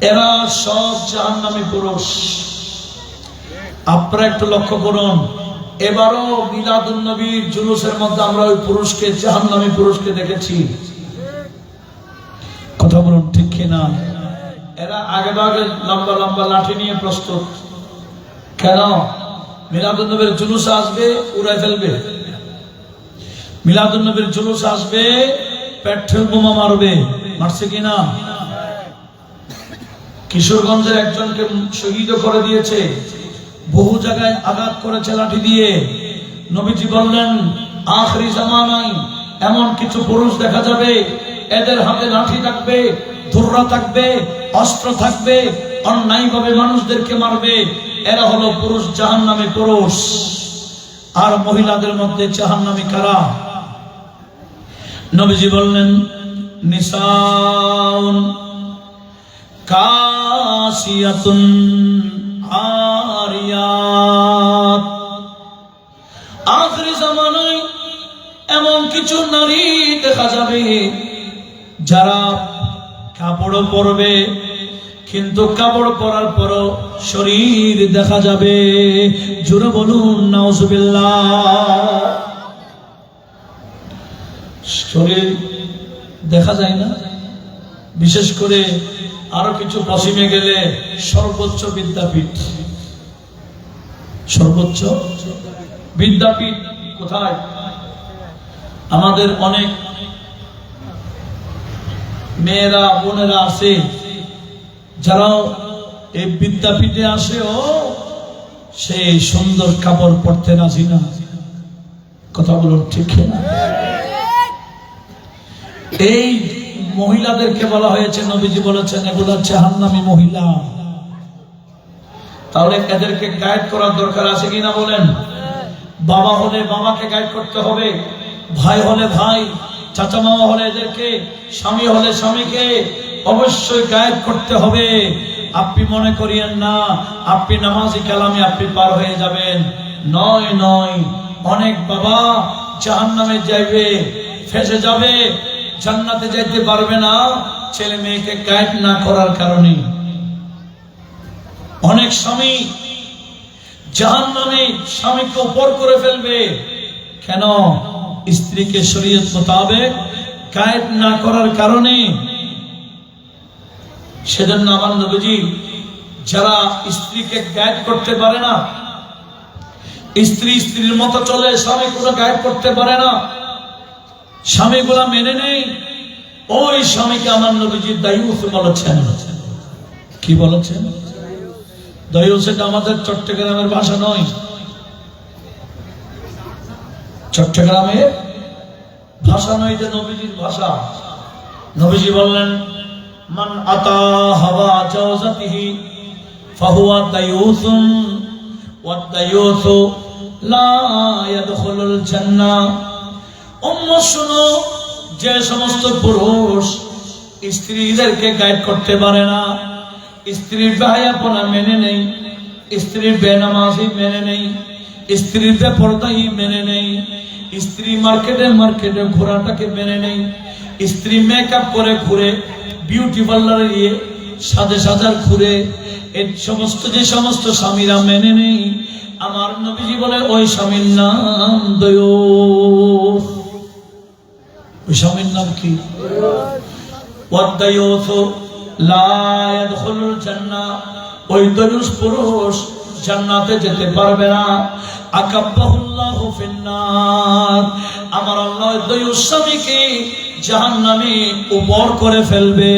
এরা সব জাহান্নামী পুরুষ। আপনারা একটু লক্ষ্য করুন, এবারও মিলাদুন নবীর জুলুসের মধ্যে আমরা ওই পুরুষকে, জাহান্নামী পুরুষকে দেখেছি। কথা বলুন ঠিক কিনা? এরা আগে ভাগে লম্বা লম্বা লাঠি নিয়ে প্রস্তুত। কেন? মিলাদুন নবীর জুলুস আসবে, উড়াই ফেলবে। মিলাদুন নবীর জুলুস আসবে, পেট্রোল বোমা মারবে। মারছে কিনা? কিশোরগঞ্জের একজনকে শহীদ করে দিয়েছে, বহু জায়গায় আঘাত করেছে লাঠি দিয়ে। নবীজি বললেন আখরি জামানায় এমন কিছু পুরুষ দেখা যাবে, এদের হাতে লাঠি থাকবে, ধুররা থাকবে, অস্ত্র থাকবে, অন্যায়ভাবে মানুষদেরকে মারবে। এরা হলো পুরুষ, জাহান্নামী পুরুষ। আর মহিলাদের মধ্যে জাহান্নামী কারা? নবীজি বললেন নিসাউন কাসিয়াতুন আরিয়াত। আখিরি জামানায় এমন কিছু নারী দেখা যাবে যারা কাপড় পরবে, কিন্তু কাপড় পরার পরও শরীর দেখা যাবে। জোরে বলুন নাউজুবিল্লাহ। শরীর দেখা যায় না, বিশেষ করে আরো কিছু পশ্চিমে গেলে সর্বোচ্চ বিদ্যাপীঠ। সর্বোচ্চ বিদ্যাপীঠ কোথায়? আমাদের অনেক মেয়েরা বোনেরা আছে যারাও এই বিদ্যাপীঠে আসেও সেই সুন্দর কাপড় পরতে রাজি না। কথা বলুন ঠিক না? এই মহিলাদেরকে বলা হয়েছে, নবীজি বলেছেন এগুলো জাহান্নামী মহিলা। তাহলে এদেরকে গাইড করার দরকার আছে কিনা বলেন? বাবা হলে বাবাকে গাইড করতে হবে, ভাই হলে ভাই, চাচা মামা হলে এদেরকে, স্বামী হলে স্বামীকে অবশ্যই গাইড করতে হবে। আপনি মনে করিয়েন না আপনি নামাজি কালামে আপনি পার হয়ে যাবেন। নয় নয়, অনেক বাবা জাহান্নামে যাইবে, ফেসে যাবে, জান্নাতে যাইতে পারবে না ছেলে মেয়েকে গাইড না করার কারণে। অনেক স্বামী জাহান্নামে স্বামীকে উপর করে ফেলবে। কেন? স্ত্রীকে শরীয়ত মোতাবেক গাইড না করার কারণে। সেজন্য আমার নবীজি যারা স্ত্রীকে গাইড করতে পারে না, স্ত্রী স্ত্রীর মতো চলে, স্বামী কোনো গাইড করতে পারে না, স্বামীগুলা মেনে নেই, ওই স্বামীকে আমার নবীজি দায়ুস বলেছেন। কি বলেছেন? দায়ুস এটা আমাদের চট্টগ্রামের ভাষা নয়, চট্টগ্রামের ভাষা নয়, যে নবীজির ভাষা। নবীজি বললেন মান আতা হাওয়া জাওজাতিহি ফাহুয়া দায়ুসুন ওয়া দায়ুসু লা ইয়াদখুলুল জান্নাহ। শুনো, যে সমস্ত পুরুষ স্ত্রীদেরকে গাইড করতে পারে না, স্ত্রীর বেহায়াপনা মেনে নেই, স্ত্রীর বেনামাজি মেনে নেই, স্ত্রীর বেপরদাই মেনে নেই, স্ত্রী মার্কেটে মার্কেটে ঘোরাটাকে মেনে নেই, স্ত্রী মেকআপ করে ঘুরে, বিউটি পার্লারে গিয়ে সাজে সাজার ঘুরে, এই সমস্ত যে সমস্ত স্বামীরা মেনে নেই, আমার নবীজি বলে ওই স্বামীর নাম দায়ুস। ওই স্বামীর নাম কি? ওয়াদায়ুস লা ইয়াদখুলুল জান্নাহ, ওই দয়ুস পুরুষ জান্নাতে যেতে পারবে না। আকাব্বাহুল্লাহু ফিন্নার, আমার আল্লাহ দয়ুস স্বামীকে জাহান্নামে উপর করে ফেলবে।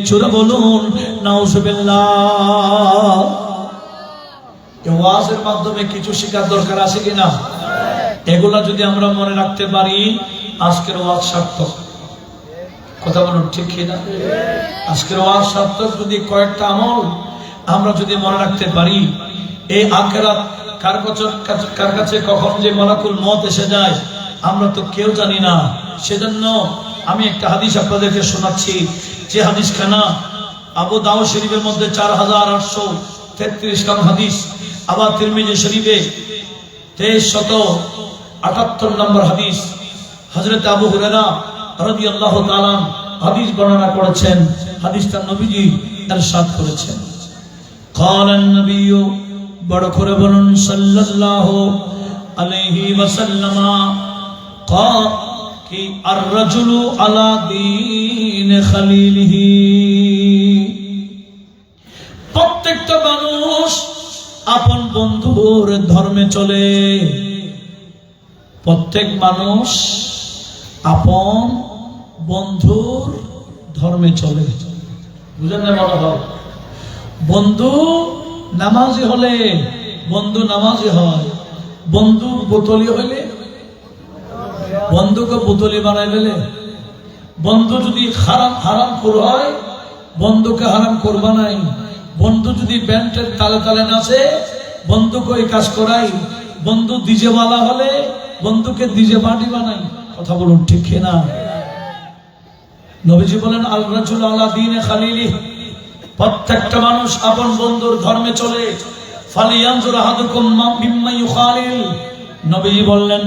জোরে বলুন নাউজুবিল্লাহ। এই ওয়াজের মাধ্যমে কিছু শেখার দরকার আছে কিনা? এগুলা যদি আমরা মনে রাখতে পারি, আজকের ওয়াজ সার্থক। কথা বলুন ঠিক কিনা? আজকের ওয়াজ সার্থক যদি কয়েকটা আমল আমরা যদি মনে রাখতে পারি, এই আখিরাত কার কাছে কখন যে মালাকুল মউত এসে যায় আমরা তো কেউ জানি না। সেজন্য আমি একটা হাদিস আপনাদেরকে শোনাচ্ছি, যে হাদিসখানা আবু দাউদ শরীফের মধ্যে 4833 নং হাদিস, আবার তিরমিজি শরীফে 2378 নম্বর হাদিস। হযরত আবু হুরায়রা রাদিয়াল্লাহু তাআলা হাদিস বর্ণনা করেছেন। হাদিসটা নবীজি ইরশাদ করেছেন, ক্বালান নবিয়্যু, বড় করে বলুন সাল্লাল্লাহু আলাইহি ওয়াসাল্লাম, কি আর রাজুলু আলা দীন খালিলিহি, প্রত্যেকটা মানুষ আপন বন্ধুর ধর্মে চলে। প্রত্যেক মানুষ আপন বন্ধুর ধর্মে চলে। বুঝেন না? মনে হয় বন্ধু নামাজি হলে বন্ধু নামাজি হয়, বন্ধু বোতলি হইলে বন্ধুকে বোতলি বানাই ফেলে। বন্ধু যদি হারাম খোর হয়, বন্ধুকে হারাম করবা নাই। বন্ধু যদি ব্যান্ডের তালে তালে নাচে, বন্ধুকে ওই কাজ করাই। বন্ধু ডিজেওয়ালা হলে বন্ধুকে ডিজে পার্টি বানাই। কথা বলুন ঠিক কিনা? নবীজি বলেন আল রাজুল আলা দীনে খালিলি, প্রত্যেকটা মানুষ আপন বন্ধুর ধর্মে চলে। ফালিয়ানজুর আহাদুকুম মিম্মা ইউখালিল, নবীজি বললেন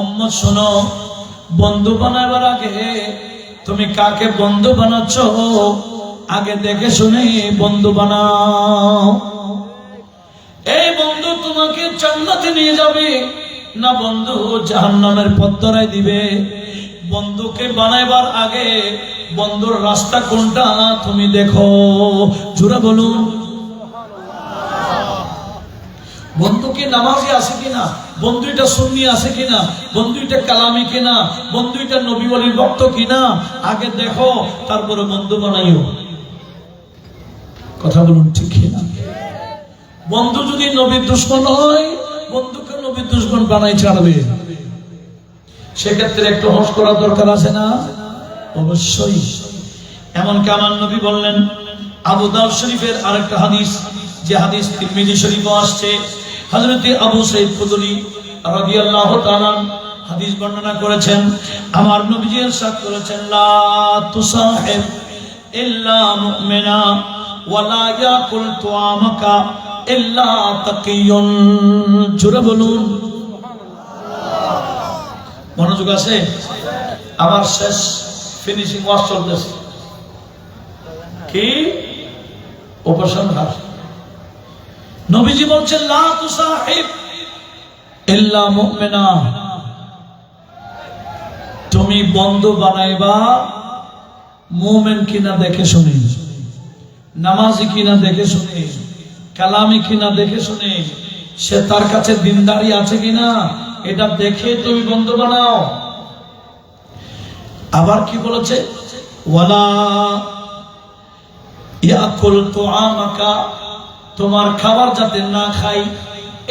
উম্মত শোনো, বন্ধু বানাবার আগে তুমি কাকে বন্ধু বানাচ্ছ আগে দেখে শুনে বন্ধু বানাও। এই বন্ধু তোমাকে জান্নাতে নিয়ে যাবে না বন্ধু জাহান্নামের পথ ধরায় দিবে। বন্ধুকে বানাইবার আগে বন্ধুর রাস্তা কোনটা তুমি দেখো। জোরে বলুন। বন্ধু কি নামাজি আছে কিনা, বন্ধু এটা সুন্নি আছে কিনা, বন্ধু এটা কালামি কিনা, বন্ধু এটা নবী ওলির ভক্ত কিনা, আগে দেখো, তারপরে বন্ধু বানাইও। কথা বলুন ঠিক কিনা? বন্ধু যদি নবীর দুশমন হয়, বন্ধুকে নবীর দুশমন বানাই ছাড়বে। সেক্ষেত্রে একটু হোশ করার দরকার আছে না? অবশ্যই। এমনকি আমার নবী বললেন, আবু দাউদ শরীফের আরেকটা হাদিস, যে হাদিস তিরমিজি শরীফে আসছে, হযরত আবু সাঈদ খুদরি রাদিয়াল্লাহু তাআলা হাদিস বর্ণনা করেছেন। আমার নবীজি ইরশাদ করেছেন, লা তুসাহিব ইল্লা মুমিনা ওয়া লা ইয়াকুল তুআমাকা ইল্লা তাকিয়ুন। জোরে বলুন। মনোযোগ আছে? আবার শেষ ফিনিশিং ওয়াজ চলতেছে। কি উপসংহার? নবীজি বলছেন লা তুসাহিব ইল্লা মুমিনা, তুমি বন্ধু বানাইবা মুমিন কিনা দেখে শুনে, নামাজি কিনা দেখে শুনে, কালামি কিনা দেখে শুনে, সে তার কাছে দিনদারি আছে কিনা এটা দেখে তুমি বন্ধু বানাও। আবার কি বলেছে? ওয়ালা ইয়াকুল তুআমাকা, তোমার খাবার যাতে না খাই,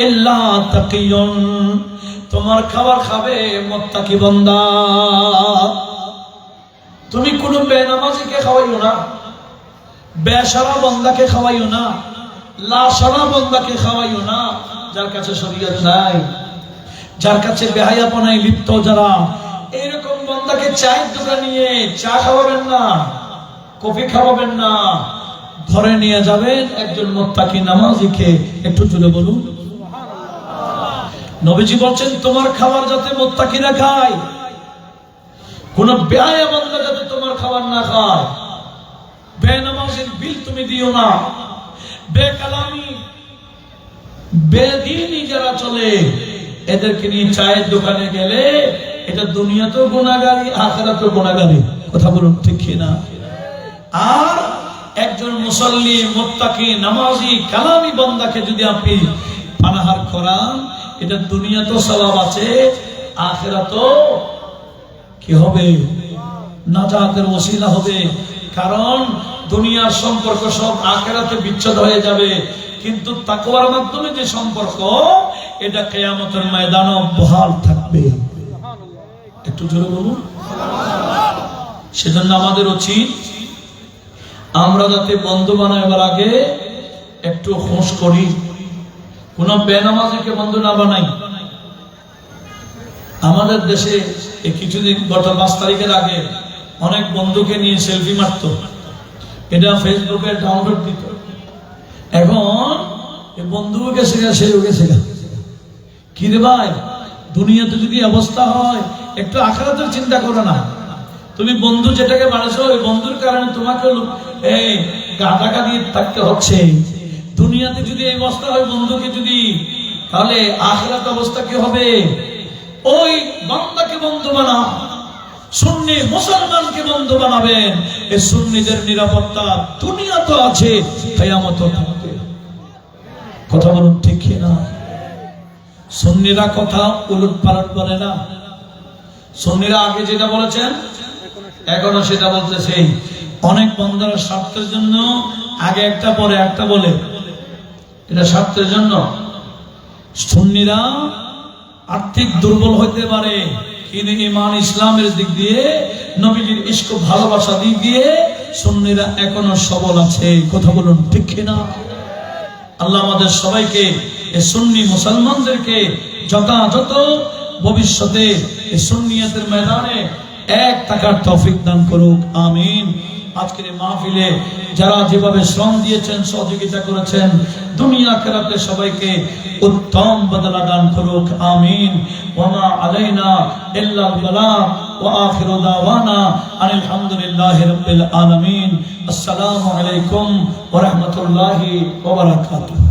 ইল্লা তাকিয়ুন, তোমার খাবার খাবে মুত্তাকি বান্দা। তুমি কোন বেনামাজিকে খাওয়াইও না, বেশারা বান্দাকে খাওয়াইও না, লাশারা বান্দাকে খাওয়াইও না, যার কাছে শরীয়ত নাই, যার কাছে বেহায়াপনায় লিপ্ত যারা, এরকম বান্দাকে চায়ের দোকান নিয়ে চা খাওয়াবেন না, কফি খাওয়াবেন না, ধরে নিয়ে যাবেন একজন মুত্তাকি নামাজিকে। একটু জোরে বলুন। নবীজি বলছেন তোমার খাবার যাতে মুত্তাকিরা খায়, কোন বেহায়া বান্দা যাতে তোমার খাবার না খায়। বেনামাজির বিল তুমি দিও না। বেকালামি বেদিনী যারা চলে এদেরকে নিয়ে চায়ের দোকানে গেলে এটা দুনিয়াতেও গুনাহগারী, আখিরাতেও গুনাহগারী। কথা বলুন ঠিক কিনা? আর একজন মুসল্লি, মুত্তাকি, নামাজি, কালামি বান্দাকে যদি আপনি পানাহার করান, এটা দুনিয়াতেও সওয়াব আছে, আখিরাতেও কি হবে? নাজাতের ওসিলা হবে। কারণ দুনিয়ার সম্পর্ক সব আখিরাতে বিচ্ছেদ হয়ে যাবে, কিন্তু তাকওয়ার মাধ্যমে যে সম্পর্ক, এটা কিয়ামতের ময়দানে বহাল থাকবে। একটু জোরে বলুন। সেজন্য আমাদের উচিত আমরা যাতে বন্ধু বানাইবার আগে একটু খোঁজ করি, কোন বেনামাজিকে বন্ধু না বানাই। আমাদের দেশে কিছুদিন গত 5 তারিখের আগে অনেক বন্ধুকে নিয়ে সেলফি মারত, এটা ফেসবুকে ডাউনলোড দিত। এখন বন্ধুও গেছে গা, সেও গেছে গা। কি রে ভাই, দুনিয়াতে যদি অবস্থা হয়, একটু আখিরাতের চিন্তা করো না। তুমি বন্ধু যেটাকে বানাইছো, ওই বন্ধুর কারণে তোমাকে এই গাঁটাকা দিয়ে থাকতে হচ্ছে। দুনিয়াতে যদি এই অবস্থা হয় বন্ধুকে যদি, তাহলে আখিরাত অবস্থা কি হবে? ওই বান্দাকে বন্ধু বানা, সুন্নি মুসলমানকে বন্ধু বানাবেন। এই সুন্নিদের নিরাপত্তা দুনিয়া তো আছে, কিয়ামত থাকবে। কথা বলুন ঠিক কি না? সুন্নিরা কথা উলট পালট বলে না। সুন্নিরা আগে যেটা বলেছেন এখনো সেটা বলতেছে। অনেক বন্ধুরা স্বার্থের জন্য আগে একটা পরে একটা বলে, এটা স্বার্থের জন্য। সুন্নিরা আর্থিক দুর্বল হইতে পারে, কিন্তু ঈমান ইসলামের দিক দিয়ে, নবীজির ইশক ভালোবাসা দিক দিয়ে সুন্নিরা এখনো সবল আছে। কথা বলুন ঠিক কি না? আল্লাহ আমাদের সবাইকে, এই সুন্নি মুসলমানদেরকে যথাযথ ভবিষ্যতে এই সুন্নিয়তের ময়দানে এক থাকার তৌফিক দান করুক, আমিন। আজকের এই মাহফিলে যারা যেভাবে শ্রম দিয়েছেন, সহযোগিতা করেছেন, দুনিয়া আখিরাতে সবাইকে উত্তম বদলা দান করুক, আমিন। ওয়া মা আলাইনা ইল্লাল বালাগ ওয়া আখিরু দাওয়ানা আনিল হামদুলিল্লাহি রাব্বিল আলামিন। আসসালামু আলাইকুম ওয়া রাহমাতুল্লাহি ওয়া বারাকাতুহু।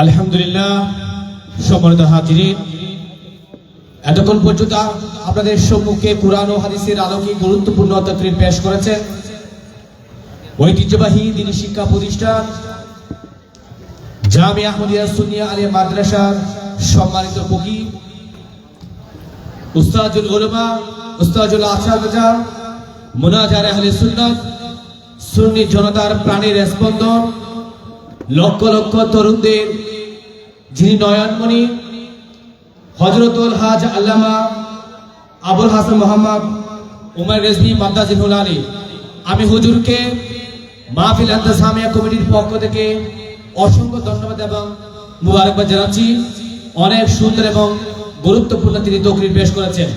আলহামদুলিল্লাহ। সম্মানিত হাজিরিন, এতক্ষণ পর্যন্ত আপনাদের সম্মুখে কুরআন ও হাদিসের আলোকে গুরুত্বপূর্ণ তাকরীর পেশ করেছেন ঐতিহ্যবাহী দ্বীনি শিক্ষা প্রতিষ্ঠান জামিয়া আহমদিয়া সুন্নিয়া আলিয়া মাদ্রাসার সম্মানিত ফকি, উস্তাজুল উলামা, উস্তাজুল আসাতিজা, মুনাজার আহলে সুন্নাত, সুন্নি জনতার প্রাণের স্পন্দন, লক্ষ লক্ষ তরুণদের যিনি নয়নমণি, হযরতুল হাজ আল্লামা আবুল হাসান মোহাম্মদ উমর রেজভী মাদ্দাজিহুল আলী, আমি হুজুরকে মাহফিল ইন্তেজামিয়া কমিটির পক্ষ থেকে অসংখ্য ধন্যবাদ এবং মুবারকবাদ জানাচ্ছি। অনেক সুন্দর এবং গুরুত্বপূর্ণ তিনি তাকরীর পেশ করেছেন।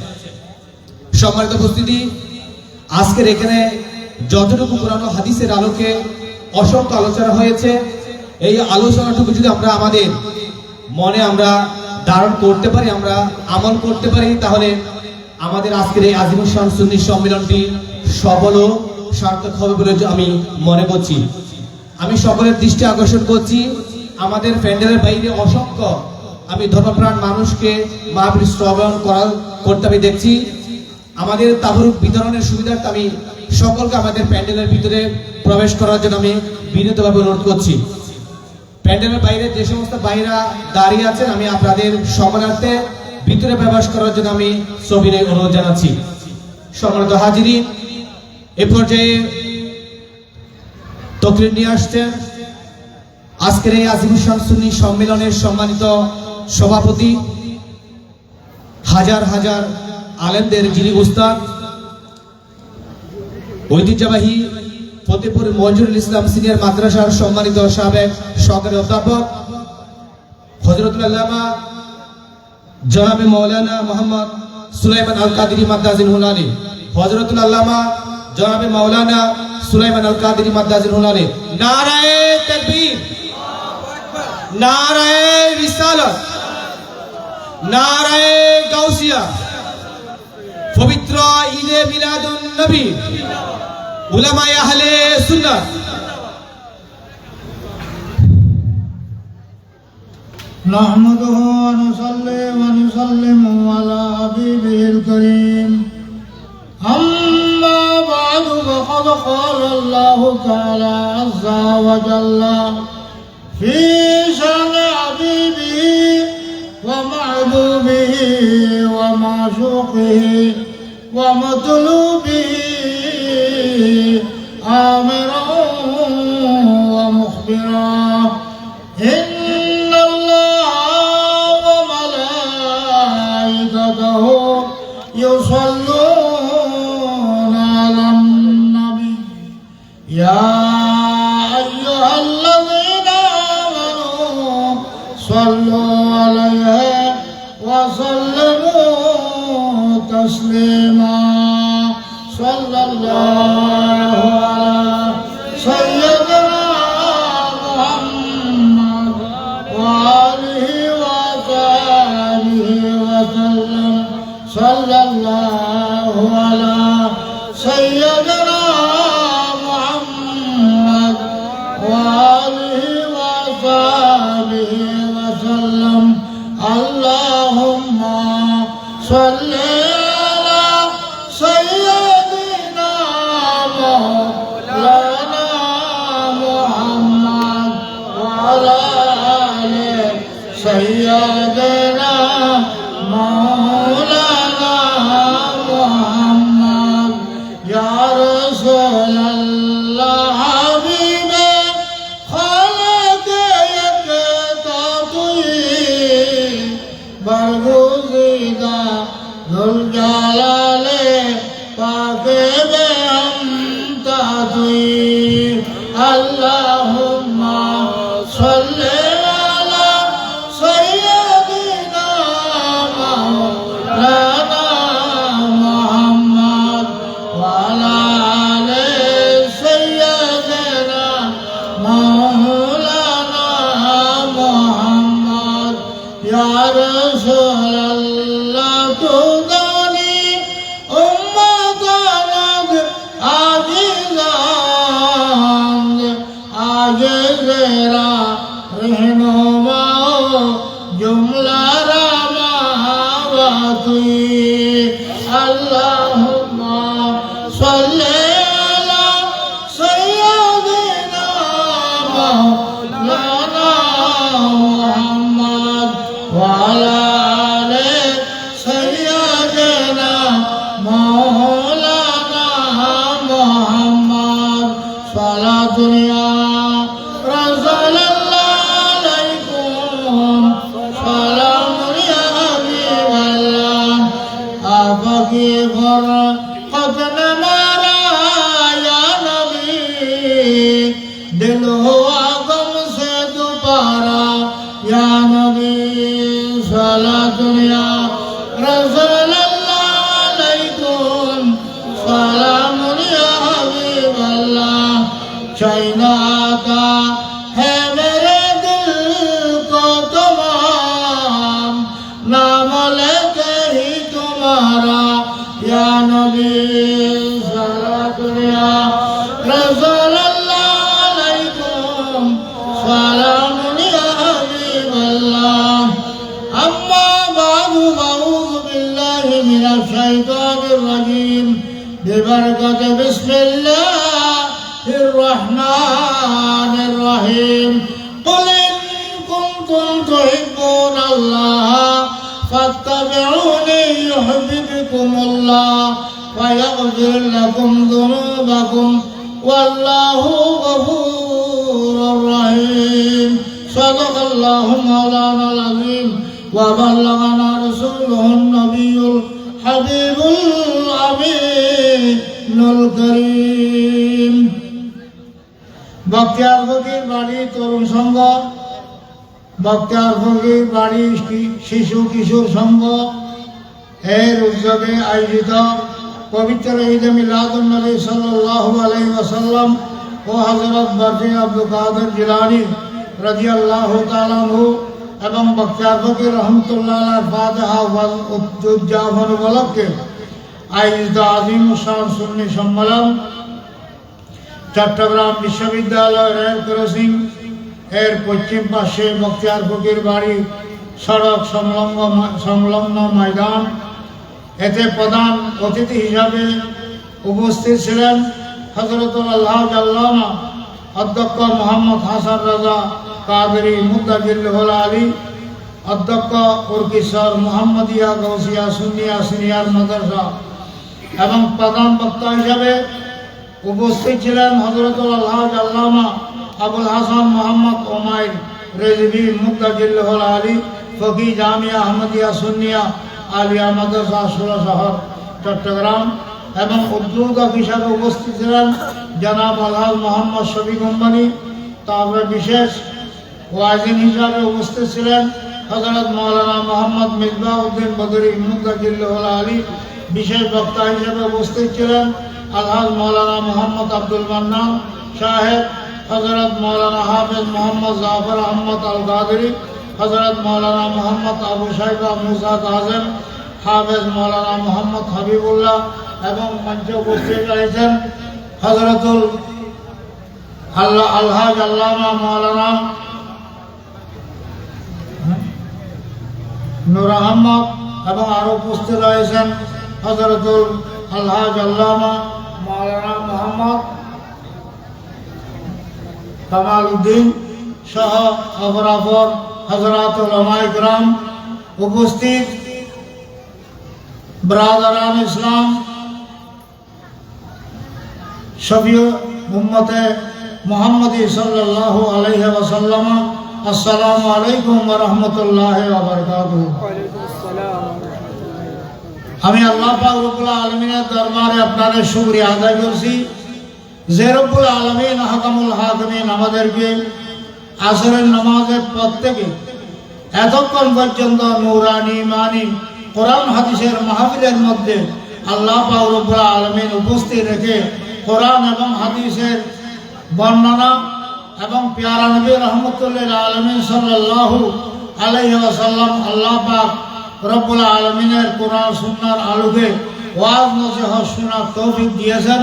সম্মানিত উপস্থিতি, আজকের এখানে যতটুকু কোরআন ও হাদিসের আলোকে অসংখ্য আলোচনা হয়েছে, এই আলোচনাটুকু যদি আমরা আমাদের মনে আমরা ধারণ করতে পারি, আমরা আমল করতে পারি, তাহলে আমাদের আজকের এই আজিমুস শান সুন্নি সম্মেলনটি সফল ও সার্থক হবে বলে আমি মনে করছি। আমি সকলের দৃষ্টি আকর্ষণ করছি, আমাদের প্যান্ডেলের বাইরে অসংখ্য আমি ধর্মপ্রাণ মানুষকে মাহফিল শ্রবণ করতে আমি দেখছি। আমাদের তাবরুক বিতরণের সুবিধার্থে আমি সকলকে আমাদের প্যান্ডেলের ভিতরে প্রবেশ করার জন্য আমি বিনীতভাবে অনুরোধ করছি। প্যান্ডেলের বাইরে যে সমস্ত ভাইরা দাঁড়িয়ে আছেন, আমি আপনাদের সম্মানার্থে ভিতরে প্রবেশ করার জন্য আমি সবিনয় অনুরোধ জানাচ্ছি। সম্মানিত হাজিরিন, এ পর্যায়ে তাকরীর নিয়ে আসছেন আজকের এই আজিমুস শান সুন্নি সম্মেলনের সম্মানিত সভাপতি, হাজার হাজার আলেমদের যিনি উস্তাদ, ঐতিহ্যবাহী ফতেপুর মঞ্জুরুল ইসলাম সিনিয়র মাদ্রাসার সম্মানিত সাবেক সহকারী অধ্যাপক হযরতুল আল্লামা জনাবে মাওলানা মোহাম্মদ সুলাইমান আল কাদেরী মাদ্দাজিহুল আলী, হযরতুল আল্লামা জনাবে মাওলানা সুলাইমান আল কাদেরী মাদ্দাজিহুল আলী। নারায়ে তাকবীর, নারায়ে রিসালাত, নারায়ে গাউসিয়া। পবিত্র ঈদে মিলাদুন নবী, উলামায়ে আহলে সুন্নাত। نحمده ونصلي ونسلم على حبيبه الكريم فقد قال الله تعالى عز وجل في شأن حبيبه ومحبوبه ومعشوقه ومطلوبه آمرا ومخبرا إن الله وملائكته يصلون على النبي يا أيها الذين آمنوا صلوا عليه وسلموا تسليما صلى الله على سيدنا محمد وآله وصحبه وسلم صلى الله على سيدنا محمد وآله وصحبه وسلم اللهم صل على سيدنا مولانا محمد وعلى آله سيدنا مولانا محمد يا رسول الله حبيب خالق يكتطي برگزیدہ ذوالجلال پاک بہمتا توئی اللہم صل على سيدنا مولانا محمد وعلى آل سيدنا مولانا محمد يا رسول الله تداني أمتنا عاجزان عاجزرا رهنما جملة رماواتي اللهم صل على سيدنا مولانا محمد وعلى آل سيدنا مولانا محمد صلاة يا رسول الله عليكم سلام يا حبيب الله آفاقی فرقت نمارا یا نبی دل ہوا غم سے دوبارہ یا نبی صلاة یا رسول اللہ علیکم سلام یا حبیب اللہ چاہینا آتا ہے میرے دل کو تمام نام لے کے ہی تمہارا یا نبی صلاة یا رسول اللہ علیکم سلام یا حبیب اللہ اما بعد فاعوذ باللہ من الشیطان الرجیم ببرکت بسم اللہ الرحمن الرحیم قل ان کنتم تحبون اللہ فاتبعوني يحببكم الله ويغفر لكم ذنوبكم والله غفور رحيم صدق الله مولانا العظيم وبلغنا رسوله النبي الحبيب الأمين الكريم বক্তিয়ার ফকির বাড়ি তরুণ সংঘ বক্তিয়ার ফকির বাড়ি শিশু কিশোর সংঘ এর উদ্যোগে আয়োজিত পবিত্র ঈদে মিলাদুন নবী সাল্লাল্লাহু আলাইহি ওয়াসাল্লাম ও হযরত বারজি আব্দুল কাদের জিলানী রাদিয়াল্লাহু তাআলা আনহু এবং বক্তিয়ার ফকির রহমাতুল্লাহ আলাইহি ফাতিহা ওয়াল উদ্যাপন উপলক্ষে আয়োজিত আজিম শান সুন্নি সম্মেলন চট্টগ্রাম বিশ্ববিদ্যালয় রেল ক্রসিং এর পশ্চিম পাশে বক্তিয়ার ফকির বাড়ি সড়ক সংলগ্ন ময়দান। এতে প্রধান অতিথি হিসাবে উপস্থিত ছিলেন হযরতুল আলহাজ আল্লামা অধ্যক্ষ মোহাম্মদ হাসান রাজা কাদরি মুদ্দাজিল্লাহুল আলী, অধ্যক্ষ উরকিশোর মোহাম্মদিয়া গৌসিয়া সুন্নিয়া সিনিয়র মাদ্রাসা এবং প্রধান বক্তা হিসাবে উপস্থিত ছিলেন হযরতুল আলহাজ আল্লামা আবুল হাসান মোহাম্মদ ওমাইর রেজভী মুদ্দাজিল্লাহুল আলী, ফকি জামিয়া আহমদিয়া সুন্নিয়া আলিয়া মাদ্রাসা সুরা শহর চট্টগ্রাম এবং উদ্বোধক হিসাবে উপস্থিত ছিলেন জনাব আলহাজ মোহাম্মদ শফিক উম্মানি। তারপরে বিশেষ ওয়াজিন হিসাবে উপস্থিত ছিলেন হযরত মাওলানা মোহাম্মদ মিসবাহ উদ্দিন বদরি মুদ্দাজিল্লাহুল আলী। বিশেষ বক্তা হিসেবে উপস্থিত ছিলেন আলহাজ মাওলানা মোহাম্মদ আব্দুল মান্নান সাহেব, হযরত মাওলানা হাফেজ মোহাম্মদ জাফর আহমদ আল কাদরি, হযরত মাওলানা মোহাম্মদ আবু সাইবা মুসা কাজেম, হাফেজ মাওলানা মোহাম্মদ হাবিবুল্লাহ এবং মঞ্চে উপস্থিত রয়েছেন হযরতুল আলহাজ আল্লামা মাওলানা নূর আহমদ এবং আরো উপস্থিত রয়েছেন হযরতুল আলহাজ আল্লামা মাওলানা মোহাম্মদ কামাল উদ্দিন সহ অপরাপর হযরতুল উলামায়ে কিরাম উপস্থিত ব্রাদারান ইসলাম শফিউ উম্মতে মুহাম্মদি সাল্লাল্লাহু আলাইহি ওয়াসাল্লাম, আসসালামু আলাইকুম ওয়া রাহমাতুল্লাহি ওয়া বারাকাতুহু। আমি আল্লাহ পাক রব্বুল আলামিনের দরবারে আপনাদের শুকরিয়া আদায় করছি যে রব্বুল আলামিন হাকামুল হাকিমিন আমাদেরকে আসরের নামাজের পর থেকে এতক্ষণ পর্যন্ত নূরানি মানি কোরআন হাদিসের মাহফিলের মধ্যে আল্লাহ পাক রব্বুল আলামিন উপস্থিত রেখে কোরআন এবং হাদিসের বর্ণনা এবং প্যারা নবী রহমতুল্লাহ আলামিন সাল্লাল্লাহু আলাইহি ওয়াসাল্লাম আল্লাহ পাক রব্বুল আলামিনের কোরআন সুন্নাহর আলোকে ওয়াজ নসিহত শোনার তৌফিক দিয়েছেন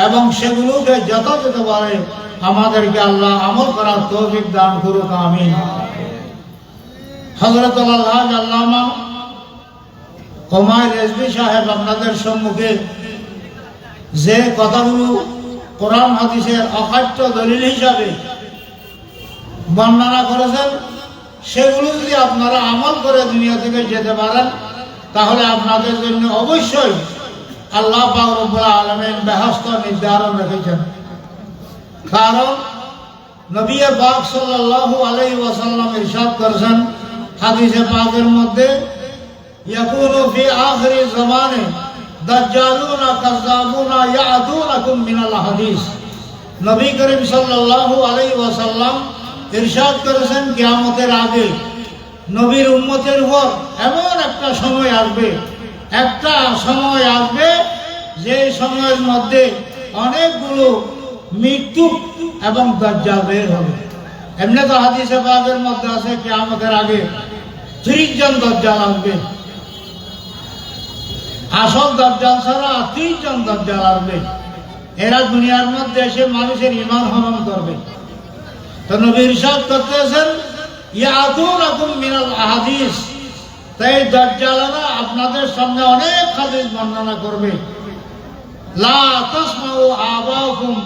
এবং সেগুলোকে যথাযথভাবে আমাদেরকে আল্লাহ আমল করার তৌফিক দান করুক, আমিন। হযরত আলহাজ আল্লামা ওমাইর রেজভী সাহেব আপনাদের সম্মুখে যে কথাগুলো কোরআন হাদিসের অকাট্য দলিল হিসাবে বর্ণনা করেছেন সেগুলো যদি আপনারা আমল করে দুনিয়া থেকে যেতে পারেন তাহলে আপনাদের জন্য অবশ্যই আল্লাহ পাক রব্বুল আলামিন বেহেশত নির্ধারণ রেখেছেন। কারণ নবী পাক সাল্লাল্লাহু আলাইহি ওয়াসাল্লাম ইরশাদ করেছেন হাদিসে পাকের মধ্যে, ইয়াকুনু ফি আখিরি জামানে দাজ্জালুনা কাযাবুনা ইয়াদুনাকুম মিনাল হাদিস। নবী করিম সাল্লাল্লাহু আলাইহি ওয়াসাল্লাম ইরশাদ করেছেন কিয়ামতের আগে নবীর উম্মতের উপর এমন একটা সময় আসবে যে সময়ের মধ্যে অনেকগুলো মৃত্যু এবং দাজ্জাল বের হবে। এমনি তো হাদিসে পাকের মধ্যে আছে কিয়ামতের আগে 30 জন দাজ্জাল আসবে, আসল দাজ্জাল ছাড়া 30 জন দাজ্জাল আসবে। এরা দুনিয়ার মধ্যে এসে মানুষের ঈমান হনন করবে। তো নবী ইরশাদ করতেছেন ইয়াতুনাকুম মিনাল আহাদিস, তাই দাজ্জালরা আপনাদের সামনে অনেক হাদিস বর্ণনা করবে। লা তাসমাউ আবাকুম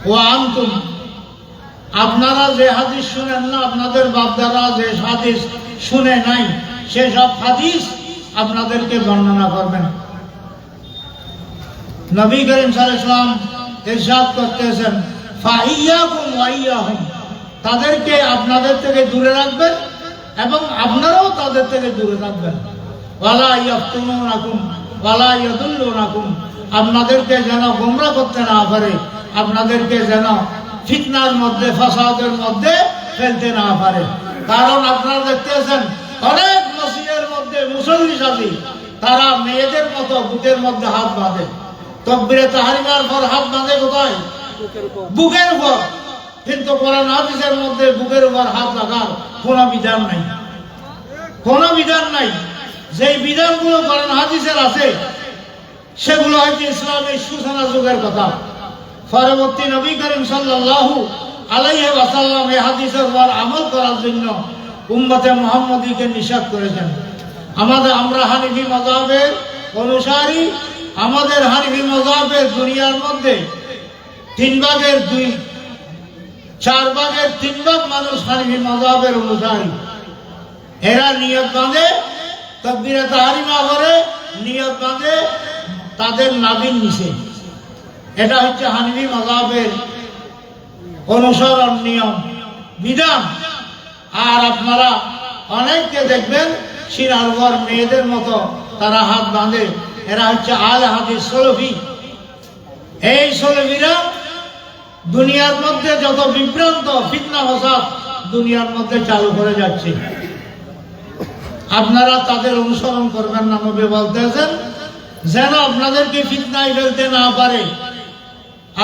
ওয়া আনতুম, আপনারা যে হাদিস শুনেন না, আপনাদের বাপদাদা যে হাদিস শুনে নাই সেসব হাদিস আপনাদেরকে বর্ণনা করবেন। নবী করিম সাল্লাল্লাহু আলাইহি ওয়াসাল্লাম ইরশাদ করতেছেন ফাইয়াকুম ওয়া ইয়াহুম, তাদেরকে আপনাদের থেকে দূরে রাখবেন এবং আপনারাও তাদের থেকে দূরে রাখবেন। ওয়ালা ইয়াফতুনুনাকুম ওয়ালা ইয়াদুল্লুনাকুম, আপনাদেরকে যেন গোমরা করতে না পারে, আপনাদেরকে যেন ফিতনার মধ্যে ফাসাদের মধ্যে ফেলতে না পারে। কারণ আপনারা দেখতেছেন অনেক মসজিদের মধ্যে মুসল্লি সাথী তারা মেয়েদের মতো বুকের মধ্যে হাত বাঁধে, তাকবীরে তাহরিমার পর হাত বাঁধে কোথায়? বুকের উপর। কিন্তু কোরআন হাদিসের মধ্যে বুকের উপর হাত লাগার কোনো বিধান নাই, কোনো বিধান নাই। যেই বিধানগুলো কোরআন হাদিসের আছে সেগুলো হয়তো ইসলামের সূচনা যুগের কথা। পরবর্তী নবী করিম সাল্লাল্লাহু আলাইহি ওয়াসাল্লাম এই হাদিসের উপর আমল করার জন্য উম্মতে মুহাম্মদীকে নিষেধ করেছেন। আমরা হানিফি মাযহাবের অনুসারী আমাদের হানিফি মাযহাবের দুনিয়ার মধ্যে 3 ভাগের 2, 4 ভাগের 3 ভাগ মানুষ হানিফি মাযহাবের অনুসারী। এরা নিয়ত বাঁধে তাকবীরে তাহরিমা করে, নিয়ত বাঁধে তাদের নাভির নিচে। এটা হচ্ছে হানিফি মাযহাবের অনুসরণ, নিয়ম, বিধান। আর আপনারা অনেককে দেখবেন শিরার ঘর মেয়েদের মতো তারা হাত বাঁধে। এরা হচ্ছে আল হাদিস সলফি। এই সলফিরা দুনিয়ার মধ্যে যত বিভ্রান্ত ফিতনা ফাসাদ দুনিয়ার মধ্যে চালু করে যাচ্ছে, আপনারা তাদের অনুসরণ করবেন না। নবী বলতেছেন যেন আপনাদেরকে ফিতনায় ফেলতে না পারে,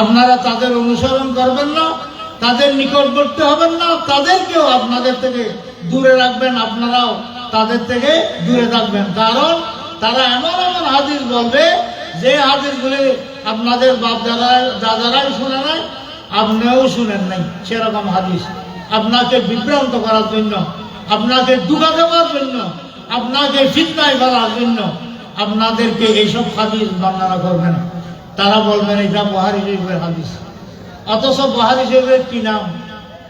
আপনারা তাদের অনুসরণ করবেন না, তাদের নিকটবর্তী হবেন না, তাদেরকেও আপনাদের থেকে দূরে রাখবেন, আপনারাও তাদের থেকে দূরে থাকবেন। কারণ তারা এমন এমন হাদিস বলবে যে হাদিসগুলি আপনাদের বাপ দাদারাই শুনে নাই, আপনিও শুনেন নাই। সেরকম হাদিস আপনাকে বিভ্রান্ত করার জন্য, আপনাকে দুঃখা দেওয়ার জন্য, আপনাকে ফিতনায় ফেলার জন্য আপনাদেরকে এইসব হাদিস বর্ণনা করবেন। তারা বলবেন এটা বুখারী শরীফের হাদিস, অথচ বুখারী শরীফের কি নাম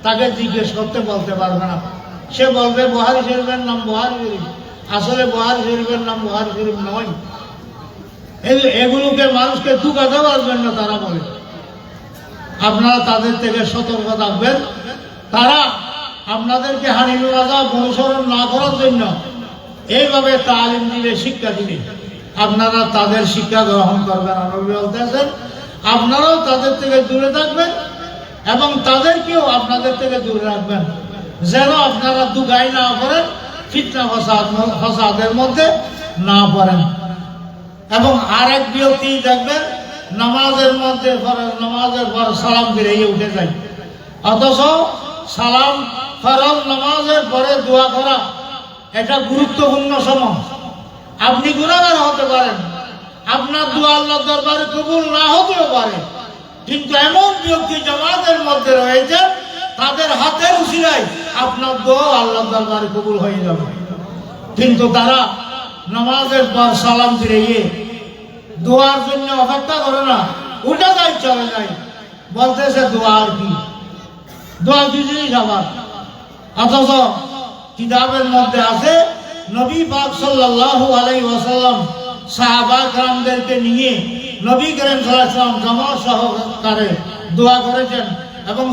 তাকে জিজ্ঞেস করতে বলতে পারবে না। সে বলবে বুখারী শরীফের নাম বুখারী শরীফ, আসলে বুখারী শরীফের নাম বুখারী শরীফ নয়। এগুলোকে মানুষকে ধোঁকা দেওয়ার জন্য তারা বলে। আপনারা তাদের থেকে সতর্ক থাকবেন। তারা আপনাদেরকে হানিফি মাযহাব অনুসরণ না করার জন্য এইভাবে তালিম দিলে, শিক্ষা দিলে, আপনারা তাদের শিক্ষা গ্রহণ করবেন। নবী বলতেছেন আপনারাও তাদের থেকে দূরে থাকবেন এবং তাদেরকেও আপনাদের থেকে দূরে রাখবেন, যেন আপনারা দুগাই না করেন, ফিতনা ফাসাদের মধ্যে না পড়েন। এবং আরেক ব্যক্তি দেখবেন নামাজের মধ্যে ফরজ নামাজের পর সালাম ফিরিয়ে উঠে যায়, অথচ সালাম ফরজ নামাজের পরে দোয়া করা এটা গুরুত্বপূর্ণ সময়। আপনি গুনাহগার হতে পারেন, আপনার দোয়া আল্লাহর দরবারে কবুল না হতেও পারে, কিন্তু এমন ব্যক্তি জামাতের মধ্যে রয়েছে তাদের হাতের উসিলায় আপনার দোয়া আল্লাহর দরবারে কবুল হয়ে যাবে। কিন্তু তারা নামাজের পর সালাম ফিরিয়ে দোয়ার জন্য অপেক্ষা করে না, উঠে যায়, চলে যায়, বলতেছে দোয়া আর কি, দোয়া কি জিনিস আবার। অথচ কিতাবের মধ্যে আছে নবী পাক সাল্লাল্লাহু আলাইহি ওয়াসাল্লাম সাহাবা کرامদেরকে নিয়ে নবী করিম সাল্লাল্লাহু আলাইহি ওয়াসাল্লাম জামাত সহকারে দোয়া করেছেন এবং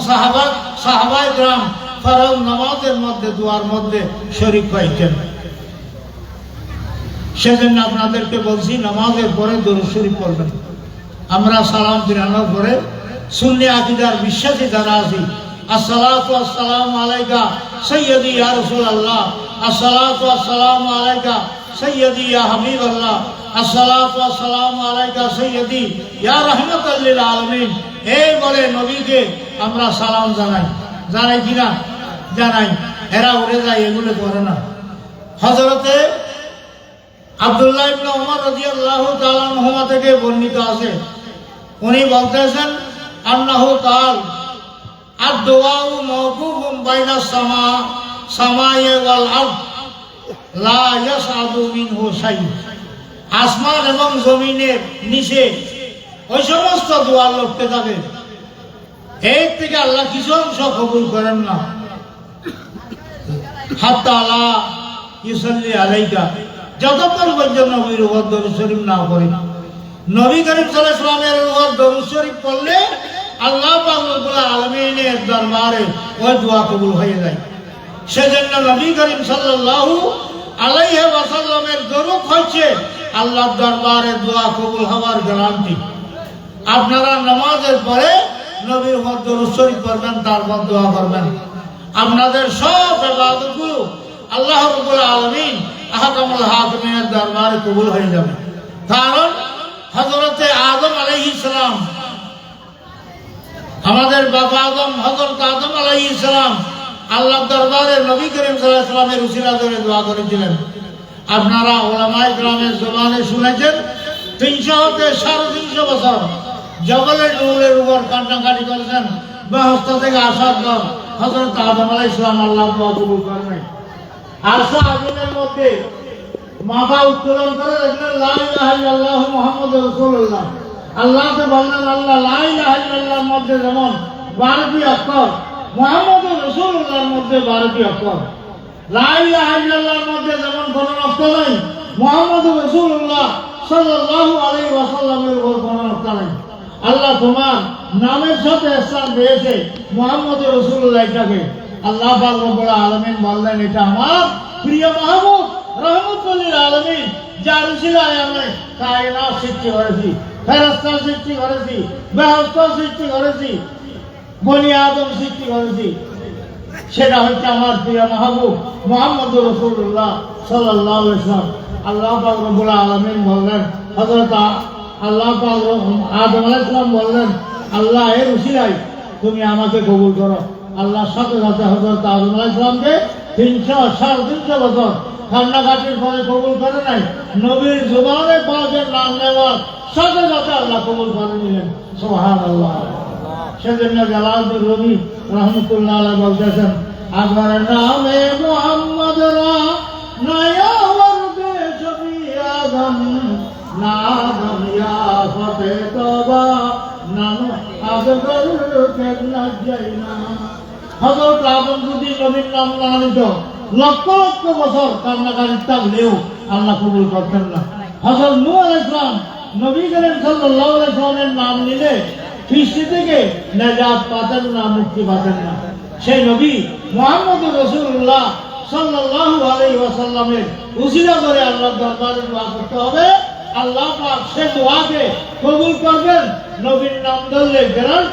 সাহাবায়ে کرام ফরজ নামাজের মধ্যে দোয়ার মধ্যে শরীক হয়েছেন। সেজন্য আপনাদেরকে বলছি নামাজের পরে দরুদ শরীফ পড়বেন। আমরা সালাম ফিরানোর পরে সুন্নি আকীদার বিশ্বাসী যারা আছি, আসসালাতু ওয়াসসালামু আলাইকা সাইয়্যিদি ইয়া রাসূলুল্লাহ, আসসালাতু ওয়াসসালামু আলাইকা সাইয়্যিদি ইয়া হাবিবাল্লাহ, আসসালাতু ওয়াসসালামু আলাইকা সাইয়্যিদি ইয়া রাহমাতাল লিল আলামিন, এই বলে নবীকে আমরা সালাম জানাই। জানাই কিনা? জানাই। এরা উড়ে যায়, এগুলো করে না। হযরতে আব্দুল্লাহ ইবনে ওমর রাদিয়াল্লাহু তাআলা আনহুমা থেকে বর্ণিত আছে, উনি বলতেছেন আন্নাহু কাল আদ-দুআউ মাওকুফুন বাইনা সামাই ওয়াল আরদ লা ইয়াসআদু মিনহু শাই। আসমান এবং জমিনের নিচে ওই সমস্ত দোয়া লটকে থাকে, এর থেকে আল্লাহ কিছু অংশ কবুল করেন না। হাত্তা লা ইউসাল্লি আলাইকা, যতক্ষণ পর্যন্ত নবীর উপর দরুদ শরীফ না পড়ে। নবী করিম সাল্লাল্লাহু আলাইহি ওয়াসাল্লামের উপর দরুদ শরীফ পড়লে আল্লাহ পাক রব্বুল আলামিনের দরবারে ওই দোয়া কবুল হয়ে যায়। সেজন্য নবী করিম সাল্লাল্লাহু আলাইহি ওয়াসাল্লামের দরুদ হচ্ছে আল্লাহর দরবারে দোয়া কবুল হওয়ার গ্যারান্টি। আপনারা নামাজের পরে নবীর উপর দরুদ শরীফ পড়বেন, তারপর দোয়া করবেন। আপনাদের সব ইবাদতগুলো আল্লাহ রাব্বুল আলামিন আহকামুল হাকিমের দরবারে কবুল হয়ে যাবে। কারণ হযরতে আদম আলাইহিস সালাম, আমাদের বাবা আদম, হযরত আদম আলাইহিস সালাম আল্লাহর দরবারে নবী করিম সাল্লাল্লাহু আলাইহি ওয়াসাল্লামের উসিলা করে দোয়া করেছিলেন। আপনারা উলামায়ে কেরামের জবানে শুনেছেন 300 থেকে 350 বছর জবলে নূরের উপর কান্নাকাটি করেছেন, বেহেশত থেকে আসার পর হযরত আদম আলাইহিস সালাম আল্লাহ দোয়া কবুল করেন। আরশা আজিমের মধ্যে মাথা উত্তোলন করে দেখলেন লা ইলাহা ইল্লাল্লাহু মুহাম্মাদুর রাসূলুল্লাহ। আল্লাহকে বললেন আল্লাহ লা ইলাহা ইল্লাল্লাহর মধ্যে যেমন 12টি অক্ষর, মুহাম্মাদুর রাসূলুল্লাহর মধ্যে 12টি অক্ষর। লা ইলাহা ইল্লাল্লাহর মধ্যে যেমন কোনো অক্ষর নেই, মুহাম্মাদুর রাসূলুল্লাহ সাল্লাল্লাহু আলাইহি ওয়াসাল্লামের উপর কোনো অক্ষর নেই। আল্লাহ তোমার নামের সাথে স্থান দিয়েছে মুহাম্মাদুর রাসূলুল্লাহকে। আল্লাহ পাক রব্বুল আলামিন বললেন এটা আমার প্রিয় মাহবুব রহমতুল লিল আলামিন, যার উসিলায় আমি কায়নাত সৃষ্টি করেছি, ফেরেশতা সৃষ্টি করেছি, বেহেশত সৃষ্টি করেছি, বনি আদম সৃষ্টি করেছি। সেটা হচ্ছে আমার প্রিয় মাহবুব মুহাম্মাদুর রাসূলুল্লাহ সাল্লাল্লাহু আলাইহি ওয়াসাল্লাম। আল্লাহ পাক রব্বুল আলামিন বললেন হযরত আল্লাহ পাক আদম আলাইহিস সালাম বললেন আল্লাহ এর উসিলায় তুমি আমাকে কবুল করো। আল্লাহর সাথে সাথে হযরত আদম আলাইহিস সালামকে 300 বছর কান্নাকাটির পরে কবুল করে নাই, নবীর জবানে পাকের নাম নেওয়ার সাথে সাথে আল্লাহ কবুল করে নিলেন। সুবহানাল্লাহ। সেজন্য জালালউদ্দিন রুমি রহমতুল্লাহ আলাইহি বলতেছেন আবার নামে মুহাম্মদ রা নয়াওয়ার বেশবি আদম নাদম ইয়া ফতে তবা নাম আগর কেনা যায়না। হযরত আদম যদি নবীর নাম না নিত লক্ষ লক্ষ বছর কান্নাকাটি থাকলেও আল্লাহ কবুল করতেন না। হযরত নূহ আলাইহিস সালাম নবী করিম সাল্লাল্লাহু আলাইহি ওয়াসাল্লামের নাম নিলে সৃষ্টি থেকে নাজাত পাতেন না, মুক্তি পাতেন না। সেই নবী মুহাম্মদুর রাসূলুল্লাহ সাল্লাল্লাহু আলাইহি ওয়াসাল্লামের উসিলা করে আল্লাহর দরবারে দোয়া করতে হবে। আল্লাহ পাক সে দোয়াকে কবুল করবেন। নবীর নাম ধরলে গ্যারান্টি